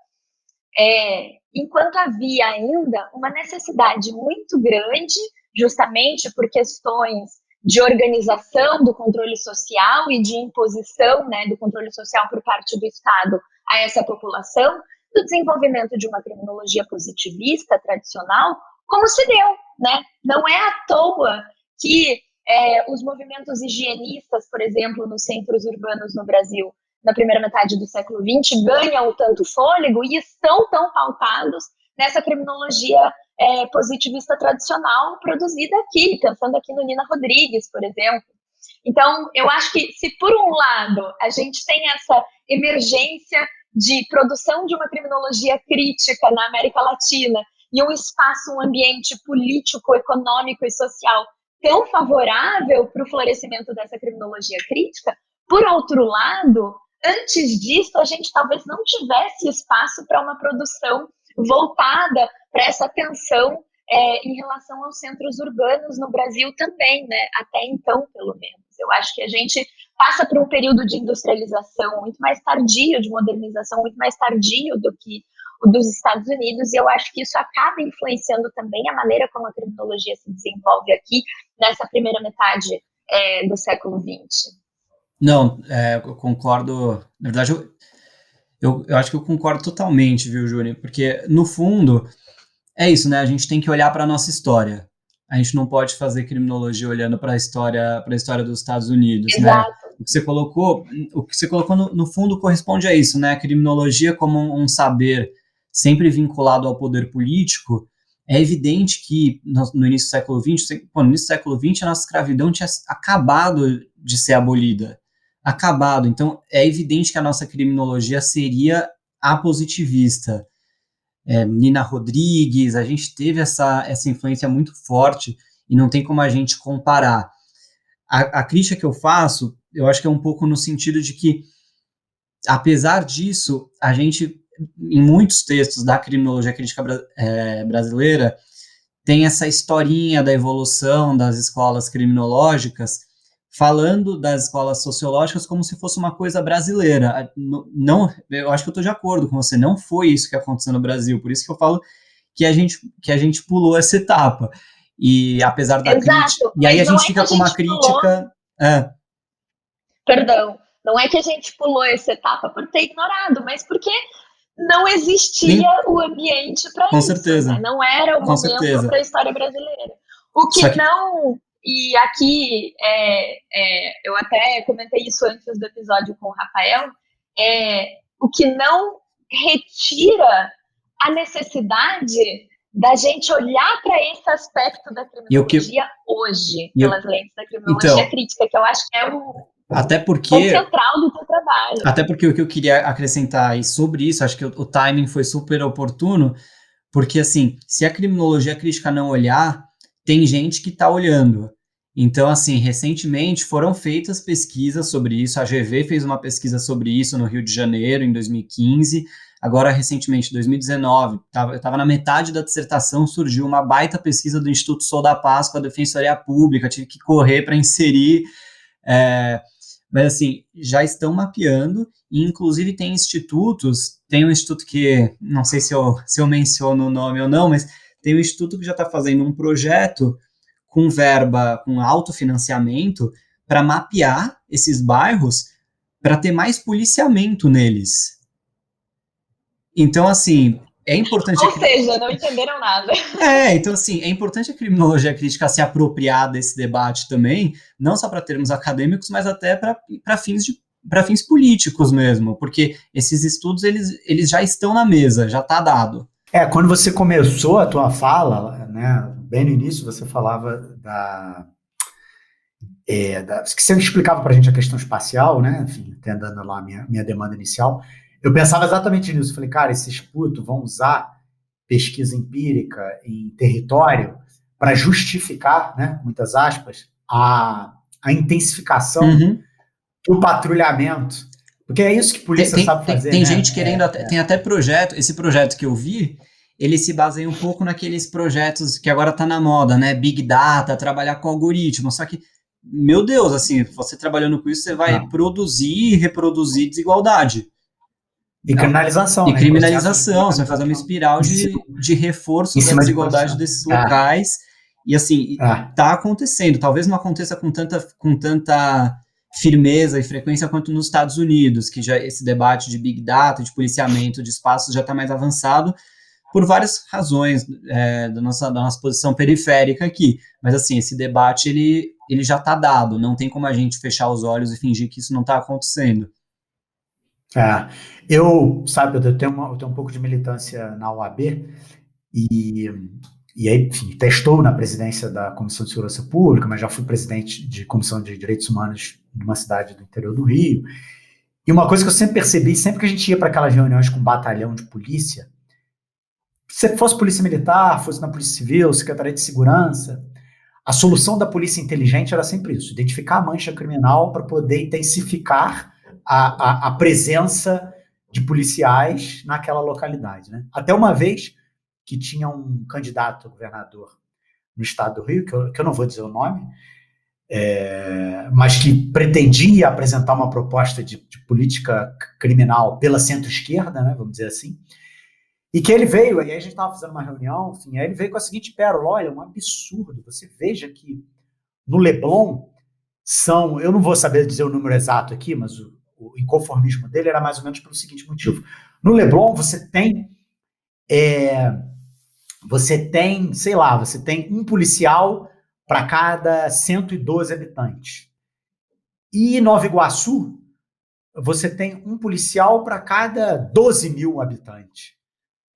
enquanto havia ainda uma necessidade muito grande, justamente por questões de organização do controle social e de imposição, né, do controle social por parte do Estado a essa população, do desenvolvimento de uma criminologia positivista tradicional, como se deu, né? Não é à toa que os movimentos higienistas, por exemplo, nos centros urbanos no Brasil, na primeira metade do século XX, ganham tanto fôlego e estão tão pautados nessa criminologia positivista tradicional produzida aqui, pensando aqui no Nina Rodrigues, por exemplo. Então, eu acho que se por um lado a gente tem essa emergência de produção de uma criminologia crítica na América Latina e um espaço, um ambiente político, econômico e social tão favorável para o florescimento dessa criminologia crítica, por outro lado, antes disso, a gente talvez não tivesse espaço para uma produção voltada para essa atenção em relação aos centros urbanos no Brasil também, né? Até então, pelo menos. Eu acho que a gente passa por um período de industrialização muito mais tardio, de modernização muito mais tardio do que o dos Estados Unidos, e eu acho que isso acaba influenciando também a maneira como a criminologia se desenvolve aqui nessa primeira metade do século XX. Não, eu concordo. Na verdade, eu acho que eu concordo totalmente, viu, Júnior? Porque, no fundo, é isso, né? A gente tem que olhar para a nossa história. A gente não pode fazer criminologia olhando para a história dos Estados Unidos, Exato. né? O que você colocou no fundo corresponde a isso, né? A criminologia como um saber sempre vinculado ao poder político. É evidente que no início do século XX, no início do século XX, a nossa escravidão tinha acabado de ser abolida. Acabado. Então, é evidente que a nossa criminologia seria apositivista. Nina Rodrigues, a gente teve essa influência muito forte e não tem como a gente comparar. A crítica que eu faço, eu acho que é um pouco no sentido de que, apesar disso, a gente, em muitos textos da criminologia crítica brasileira, tem essa historinha da evolução das escolas criminológicas, falando das escolas sociológicas como se fosse uma coisa brasileira. Não, eu acho que eu estou de acordo com você, não foi isso que aconteceu no Brasil, por isso que eu falo que a gente pulou essa etapa. E apesar da crítica... E aí a gente fica com uma crítica... Perdão, não é que a gente pulou essa etapa por ter ignorado, mas porque não existia o ambiente para isso. Com certeza. Né? Não era o momento para a história brasileira. O que não... E aqui, eu até comentei isso antes do episódio com o Rafael, o que não retira a necessidade da gente olhar para esse aspecto da criminologia hoje, pelas lentes da criminologia crítica, que eu acho que é o central do teu trabalho. Até porque o que eu queria acrescentar aí sobre isso, acho que o timing foi super oportuno, porque, assim, se a criminologia crítica não olhar, tem gente que está olhando. Então, assim, recentemente foram feitas pesquisas sobre isso, a GV fez uma pesquisa sobre isso no Rio de Janeiro, em 2015, agora, recentemente, em 2019, eu estava na metade da dissertação, surgiu uma baita pesquisa do Instituto Sou da Paz com a Defensoria Pública, tive que correr para inserir, mas, assim, já estão mapeando, e, inclusive, tem institutos, tem um instituto que, não sei se eu menciono o nome ou não, mas tem um instituto que já está fazendo um projeto com verba, com autofinanciamento, para mapear esses bairros, para ter mais policiamento neles. Então, assim, é importante... Ou seja, não entenderam nada. Então, assim, é importante a criminologia crítica se apropriar desse debate também, não só para termos acadêmicos, mas até para fins políticos mesmo, porque esses estudos, eles já estão na mesa, já está dado. Quando você começou a tua fala, né, bem no início você falava que você explicava para a gente a questão espacial, né, enfim, atendendo lá a minha demanda inicial, eu pensava exatamente nisso, falei, cara, esses putos vão usar pesquisa empírica em território para justificar, né, muitas aspas, a intensificação do patrulhamento, porque é isso que a polícia sabe fazer. Tem né? Gente querendo, tem até projeto, esse projeto que eu vi, ele se baseia um pouco naqueles projetos que agora tá na moda, né, Big Data, trabalhar com algoritmo, só que, meu Deus, assim, você trabalhando com isso, você vai produzir e reproduzir desigualdade. E criminalização. E criminalização, você vai fazer uma espiral de reforço da desigualdade desses locais, e assim, tá acontecendo, talvez não aconteça com tanta firmeza e frequência quanto nos Estados Unidos, que já esse debate de Big Data, de policiamento de espaços já está mais avançado, por várias razões da nossa posição periférica aqui, mas assim, esse debate ele já está dado, não tem como a gente fechar os olhos e fingir que isso não está acontecendo. Eu tenho um pouco de militância na UAB e aí, enfim, estou na presidência da Comissão de Segurança Pública, mas já fui presidente de Comissão de Direitos Humanos numa cidade do interior do Rio, E uma coisa que eu sempre percebi, sempre que a gente ia para aquelas reuniões com um batalhão de polícia, se fosse polícia militar, fosse na polícia civil, secretaria de segurança, a solução da polícia inteligente era sempre isso, identificar a mancha criminal para poder intensificar a presença de policiais naquela localidade, né? Até uma vez que tinha um candidato a governador no estado do Rio, que eu não vou dizer o nome, mas que pretendia apresentar uma proposta de política criminal pela centro-esquerda, né, vamos dizer assim, e que ele veio, e aí a gente estava fazendo uma reunião, enfim, aí ele veio com a seguinte pérola: olha, um absurdo, você veja que no Leblon eu não vou saber dizer o número exato aqui, mas o inconformismo dele era mais ou menos pelo seguinte motivo: no Leblon você tem, sei lá, você tem um policial para cada 112 habitantes. E em Nova Iguaçu, você tem um policial para cada 12 mil habitantes.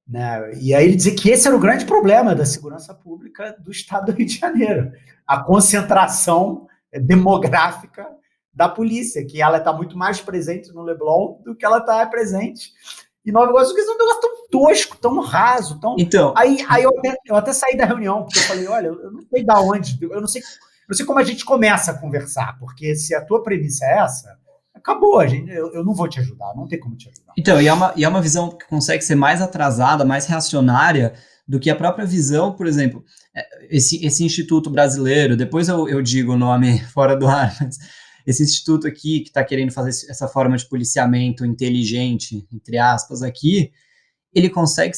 Né? E aí ele dizia que esse era o grande problema da segurança pública do estado do Rio de Janeiro, a concentração demográfica da polícia, que ela está muito mais presente no Leblon do que ela está presente em Nova Iguaçu, que é um negócio tão tosco, tão raso, tão... Então, Aí eu até saí da reunião, porque eu falei, olha, eu não sei da onde, eu não sei como a gente começa a conversar, porque se a tua premissa é essa, acabou, eu não vou te ajudar, não tem como te ajudar. Então, e é uma visão que consegue ser mais atrasada, mais reacionária do que a própria visão, por exemplo, esse instituto brasileiro, depois eu digo o nome fora do ar, mas esse instituto aqui que está querendo fazer essa forma de policiamento inteligente, entre aspas, aqui, ele consegue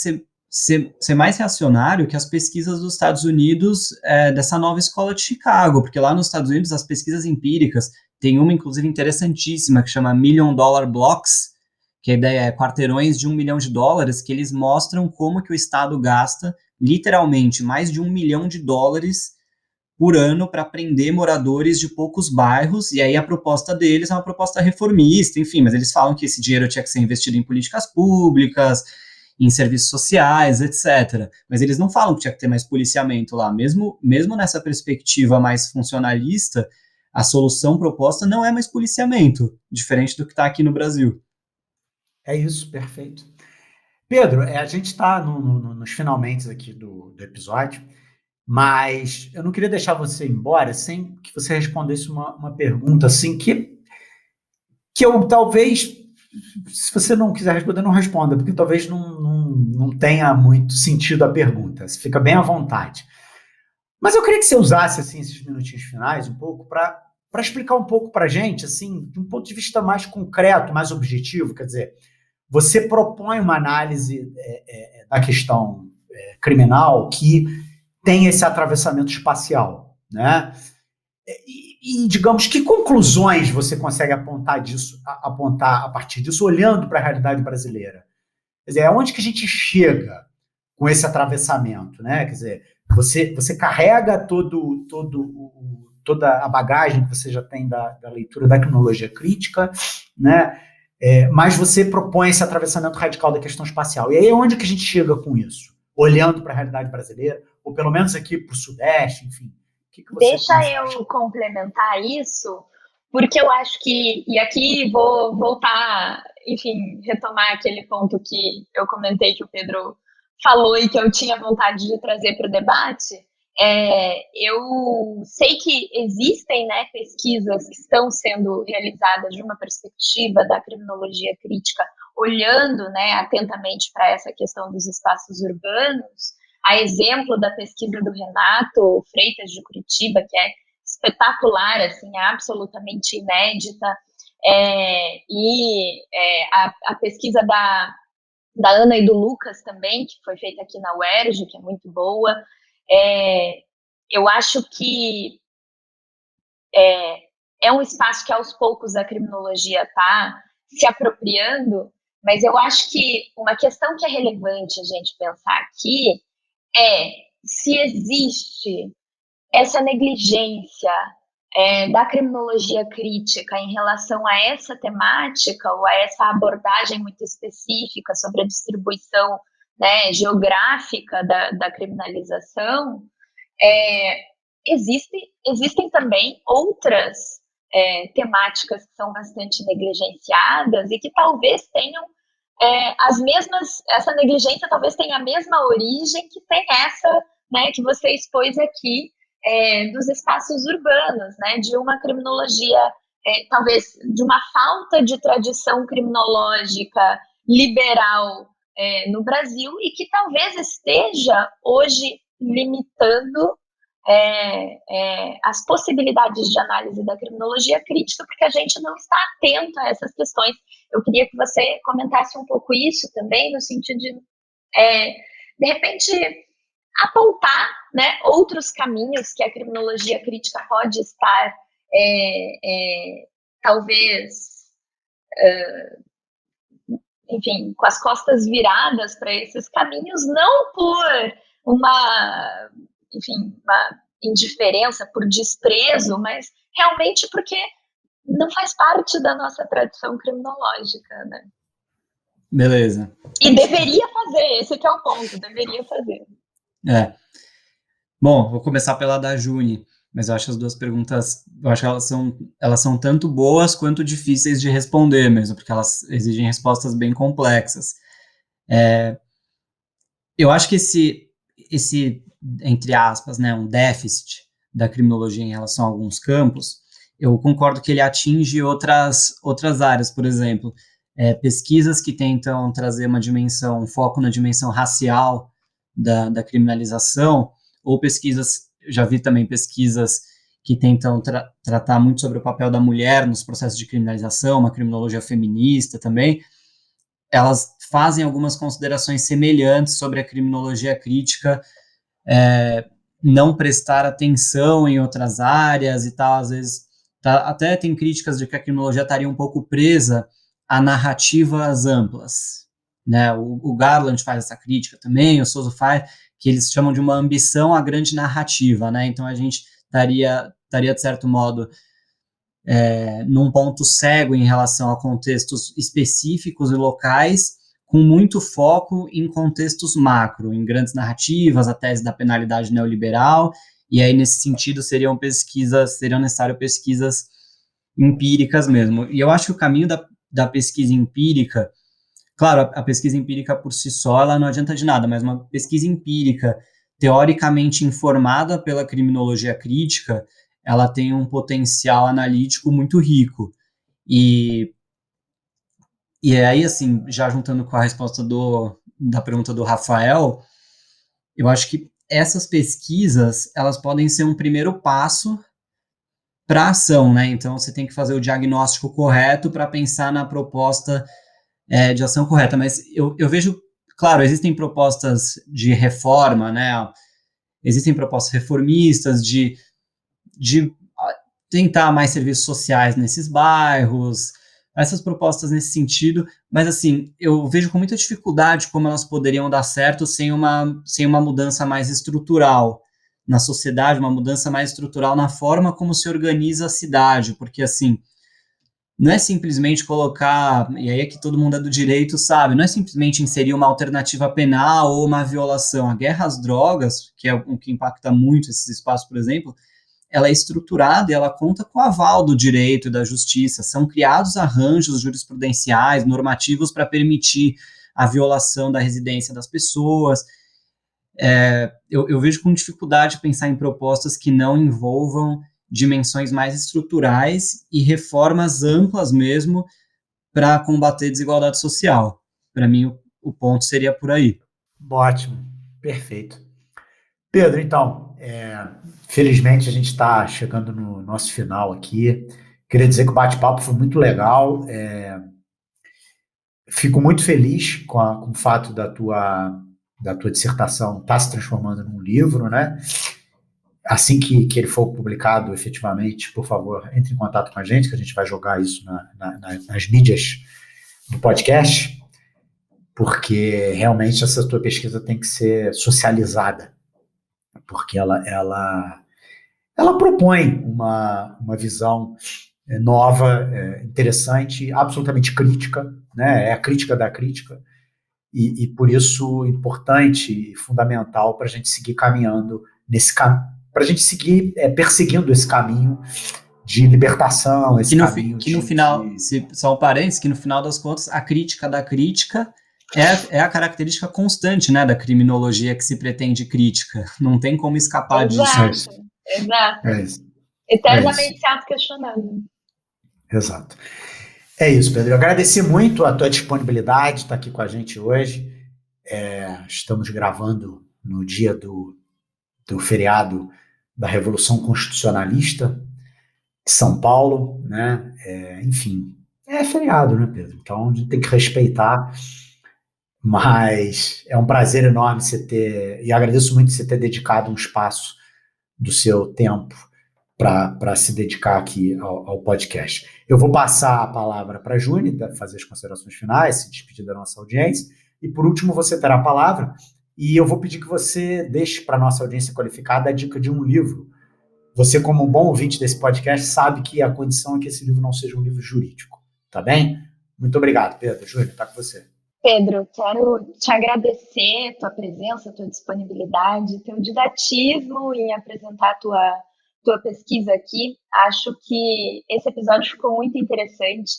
ser mais reacionário que as pesquisas dos Estados Unidos dessa nova escola de Chicago, porque lá nos Estados Unidos as pesquisas empíricas, tem uma inclusive interessantíssima que chama $1 Million Blocks, que a ideia é quarteirões de $1 milhão, que eles mostram como que o Estado gasta literalmente mais de $1 milhão por ano para prender moradores de poucos bairros, e aí a proposta deles é uma proposta reformista, enfim, mas eles falam que esse dinheiro tinha que ser investido em políticas públicas, em serviços sociais, etc. Mas eles não falam que tinha que ter mais policiamento lá, mesmo nessa perspectiva mais funcionalista, a solução proposta não é mais policiamento, diferente do que está aqui no Brasil. É isso, perfeito. Pedro, a gente está nos finalmente aqui do episódio, mas eu não queria deixar você ir embora sem que você respondesse uma pergunta assim que eu talvez, se você não quiser responder, não responda, porque talvez não tenha muito sentido a pergunta. Você fica bem à vontade. Mas eu queria que você usasse assim, esses minutinhos finais um pouco para explicar um pouco para a gente, assim, de um ponto de vista mais concreto, mais objetivo. Quer dizer, você propõe uma análise da questão criminal que tem esse atravessamento espacial, né? E, digamos, que conclusões você consegue apontar a partir disso, olhando para a realidade brasileira? Quer dizer, aonde que a gente chega com esse atravessamento, né? Quer dizer, você carrega toda a bagagem que você já tem da leitura da criminologia crítica, né? Mas você propõe esse atravessamento radical da questão espacial. E aí, onde que a gente chega com isso? Olhando para a realidade brasileira, ou pelo menos aqui para o Sudeste, enfim. Que você Deixa eu complementar isso, porque eu acho que, e aqui vou voltar, enfim, retomar aquele ponto que eu comentei que o Pedro falou e que eu tinha vontade de trazer para o debate. Eu sei que existem, né, pesquisas que estão sendo realizadas de uma perspectiva da criminologia crítica, olhando, né, atentamente para essa questão dos espaços urbanos, a exemplo da pesquisa do Renato Freitas de Curitiba, que é espetacular, assim, é absolutamente inédita, a pesquisa da Ana e do Lucas também, que foi feita aqui na UERJ, que é muito boa. Eu acho que é um espaço que aos poucos a criminologia está se apropriando, mas eu acho que uma questão que é relevante a gente pensar aqui é se existe essa negligência da criminologia crítica em relação a essa temática ou a essa abordagem muito específica sobre a distribuição, né, geográfica da criminalização. Existem também outras temáticas que são bastante negligenciadas e que talvez tenham essa negligência talvez tenha a mesma origem que tem essa, né, que você expôs aqui, dos espaços urbanos, né, de uma criminologia, talvez de uma falta de tradição criminológica liberal no Brasil e que talvez esteja hoje limitando as possibilidades de análise da criminologia crítica, porque a gente não está atento a essas questões. Eu queria que você comentasse um pouco isso também, no sentido de repente, apontar, né, outros caminhos que a criminologia crítica pode estar, talvez, enfim, com as costas viradas para esses caminhos, não por uma indiferença, por desprezo, mas realmente porque não faz parte da nossa tradição criminológica, né? Beleza. E deveria fazer, esse que é o ponto, deveria fazer. Bom, vou começar pela da Juni, mas eu acho as duas perguntas, eu acho que elas são tanto boas quanto difíceis de responder mesmo, porque elas exigem respostas bem complexas. Eu acho que esse, entre aspas, né, um déficit da criminologia em relação a alguns campos, eu concordo que ele atinge outras áreas, por exemplo, pesquisas que tentam trazer um foco na dimensão racial da criminalização, ou pesquisas, já vi também pesquisas que tentam tratar muito sobre o papel da mulher nos processos de criminalização, uma criminologia feminista também, elas fazem algumas considerações semelhantes sobre a criminologia crítica, não prestar atenção em outras áreas e tal, às vezes, até tem críticas de que a criminologia estaria um pouco presa a narrativas amplas, né? O Garland faz essa crítica também, o Souza faz, que eles chamam de uma ambição à grande narrativa, né? Então a gente estaria de certo modo num ponto cego em relação a contextos específicos e locais, com muito foco em contextos macro, em grandes narrativas, a tese da penalidade neoliberal, e aí nesse sentido seriam necessárias pesquisas empíricas mesmo. E eu acho que o caminho da pesquisa empírica, claro, a pesquisa empírica por si só, ela não adianta de nada, mas uma pesquisa empírica teoricamente informada pela criminologia crítica, ela tem um potencial analítico muito rico. E aí, assim, já juntando com a resposta da pergunta do Rafael, eu acho que essas pesquisas, elas podem ser um primeiro passo para a ação, né? Então, você tem que fazer o diagnóstico correto para pensar na proposta de ação correta. Mas eu vejo, claro, existem propostas de reforma, né? Existem propostas reformistas de tentar mais serviços sociais nesses bairros, essas propostas nesse sentido, mas assim, eu vejo com muita dificuldade como elas poderiam dar certo sem uma mudança mais estrutural na sociedade, uma mudança mais estrutural na forma como se organiza a cidade, porque assim, não é simplesmente colocar, e aí é que todo mundo é do direito, sabe, não é simplesmente inserir uma alternativa penal ou uma violação. A guerra às drogas, que é o que impacta muito esses espaços, por exemplo, ela é estruturada e ela conta com o aval do direito e da justiça. São criados arranjos jurisprudenciais, normativos para permitir a violação da residência das pessoas. Eu vejo com dificuldade pensar em propostas que não envolvam dimensões mais estruturais e reformas amplas mesmo para combater desigualdade social. Para mim, o ponto seria por aí. Ótimo, perfeito. Pedro, então, felizmente a gente está chegando no nosso final aqui. Queria dizer que o bate-papo foi muito legal. Fico muito feliz com o fato da tua dissertação estar se transformando num livro, né? Assim que ele for publicado efetivamente, por favor, entre em contato com a gente, que a gente vai jogar isso nas mídias do podcast, porque realmente essa tua pesquisa tem que ser socializada, porque ela propõe uma visão nova, interessante, absolutamente crítica, né? É a crítica da crítica, e por isso importante e fundamental para a gente seguir caminhando nesse caminho, para a gente seguir perseguindo esse caminho de libertação, esse caminho. Que no final, só um parênteses, que no final das contas, a crítica da crítica é a característica constante, né, da criminologia que se pretende crítica. Não tem como escapar disso. Exato. É isso. Eternamente se auto-questionando. Exato. É isso, Pedro. Eu agradeci muito a tua disponibilidade de estar aqui com a gente hoje. Estamos gravando no dia do feriado da Revolução Constitucionalista de São Paulo, né? Enfim, é feriado, né, Pedro? Então a gente tem que respeitar. Mas é um prazer enorme e agradeço muito você ter dedicado um espaço do seu tempo para se dedicar aqui ao podcast. Eu vou passar a palavra para a Juni, fazer as considerações finais, se despedir da nossa audiência, e por último você terá a palavra, e eu vou pedir que você deixe para a nossa audiência qualificada a dica de um livro. Você, como um bom ouvinte desse podcast, sabe que a condição é que esse livro não seja um livro jurídico, tá bem? Muito obrigado, Pedro. Júnior, está com você. Pedro, quero te agradecer tua presença, tua disponibilidade, teu didatismo em apresentar tua pesquisa aqui. Acho que esse episódio ficou muito interessante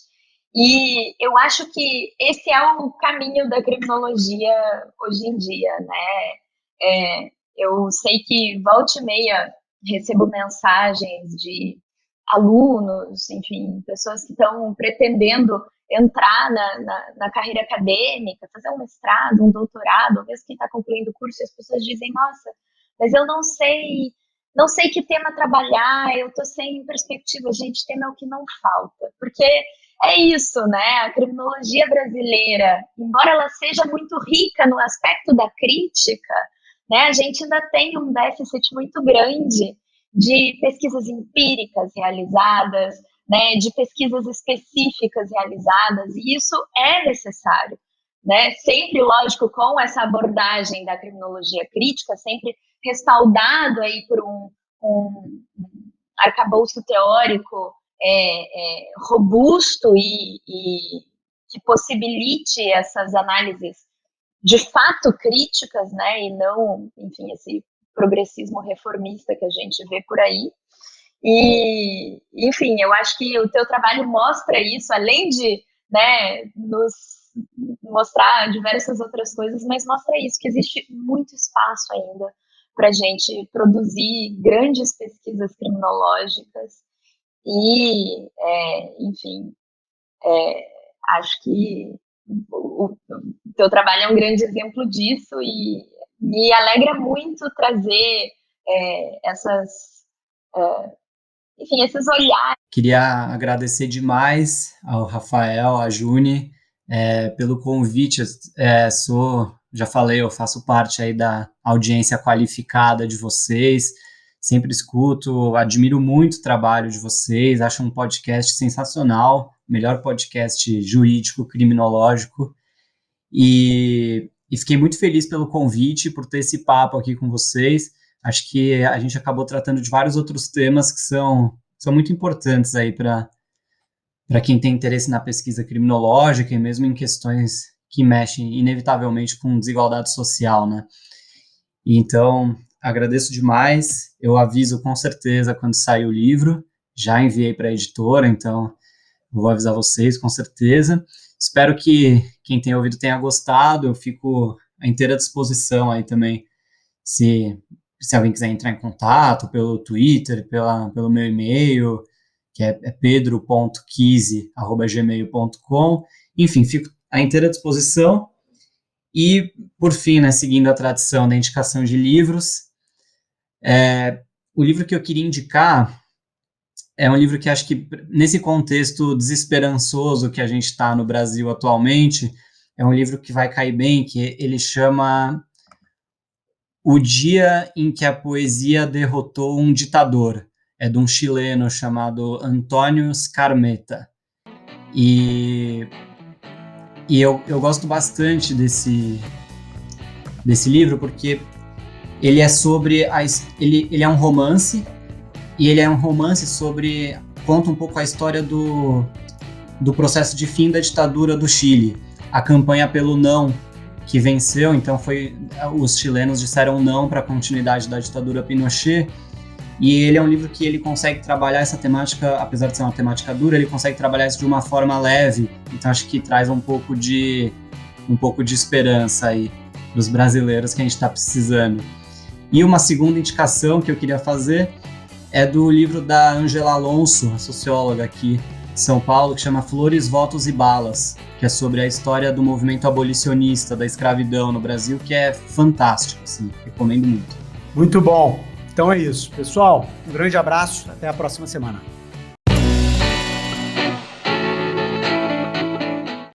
e eu acho que esse é o caminho da criminologia hoje em dia, né? Eu sei que volta e meia recebo mensagens de alunos, enfim, pessoas que estão pretendendo entrar na carreira acadêmica, fazer um mestrado, um doutorado, ou mesmo quem está concluindo o curso, e as pessoas dizem, nossa, mas eu não sei que tema trabalhar, eu estou sem perspectiva. Gente, tema é o que não falta, porque é isso, né? A criminologia brasileira, embora ela seja muito rica no aspecto da crítica, né, a gente ainda tem um déficit muito grande de pesquisas empíricas realizadas, né, de pesquisas específicas realizadas, e isso é necessário, né? Sempre, lógico, com essa abordagem da criminologia crítica, sempre respaldado aí por um arcabouço teórico robusto e que possibilite essas análises de fato críticas, né, e não, enfim, esse progressismo reformista que a gente vê por aí. E, enfim, eu acho que o teu trabalho mostra isso, além de, né, nos mostrar diversas outras coisas, mas mostra isso, que existe muito espaço ainda para a gente produzir grandes pesquisas criminológicas e, enfim, acho que o teu trabalho é um grande exemplo disso e me alegra muito trazer esses olhares. Queria agradecer demais ao Rafael, à Juni, pelo convite. Já falei, eu faço parte aí da audiência qualificada de vocês, sempre escuto, admiro muito o trabalho de vocês, acho um podcast sensacional, melhor podcast jurídico, criminológico, e fiquei muito feliz pelo convite, por ter esse papo aqui com vocês. Acho que a gente acabou tratando de vários outros temas que são muito importantes aí para quem tem interesse na pesquisa criminológica e mesmo em questões que mexem inevitavelmente com desigualdade social, né? E então, agradeço demais. Eu aviso com certeza quando sair o livro. Já enviei para a editora, então vou avisar vocês com certeza. Espero que quem tem ouvido tenha gostado. Eu fico à inteira disposição aí também, se alguém quiser entrar em contato pelo Twitter, pelo meu e-mail, que é pedro.kise@gmail.com. Enfim, fico à inteira disposição. E, por fim, né, seguindo a tradição da indicação de livros, o livro que eu queria indicar é um livro que acho que, nesse contexto desesperançoso que a gente está no Brasil atualmente, é um livro que vai cair bem, que ele chama O Dia em que a Poesia Derrotou um Ditador. É de um chileno chamado Antônio Skármeta. E eu gosto bastante desse livro, porque ele é sobre ele é um romance, e ele é um romance conta um pouco a história do processo de fim da ditadura do Chile, a campanha pelo não que venceu. Então os chilenos disseram não para a continuidade da ditadura Pinochet, E ele é um livro que ele consegue trabalhar essa temática, apesar de ser uma temática dura, ele consegue trabalhar isso de uma forma leve. Então acho que traz um pouco de esperança aí dos brasileiros que a gente está precisando. E uma segunda indicação que eu queria fazer é do livro da Angela Alonso, a socióloga aqui de São Paulo, que chama Flores, Votos e Balas, que é sobre a história do movimento abolicionista da escravidão no Brasil, que é fantástico, assim, recomendo muito. Muito bom. Então é isso. Pessoal, um grande abraço. Até a próxima semana.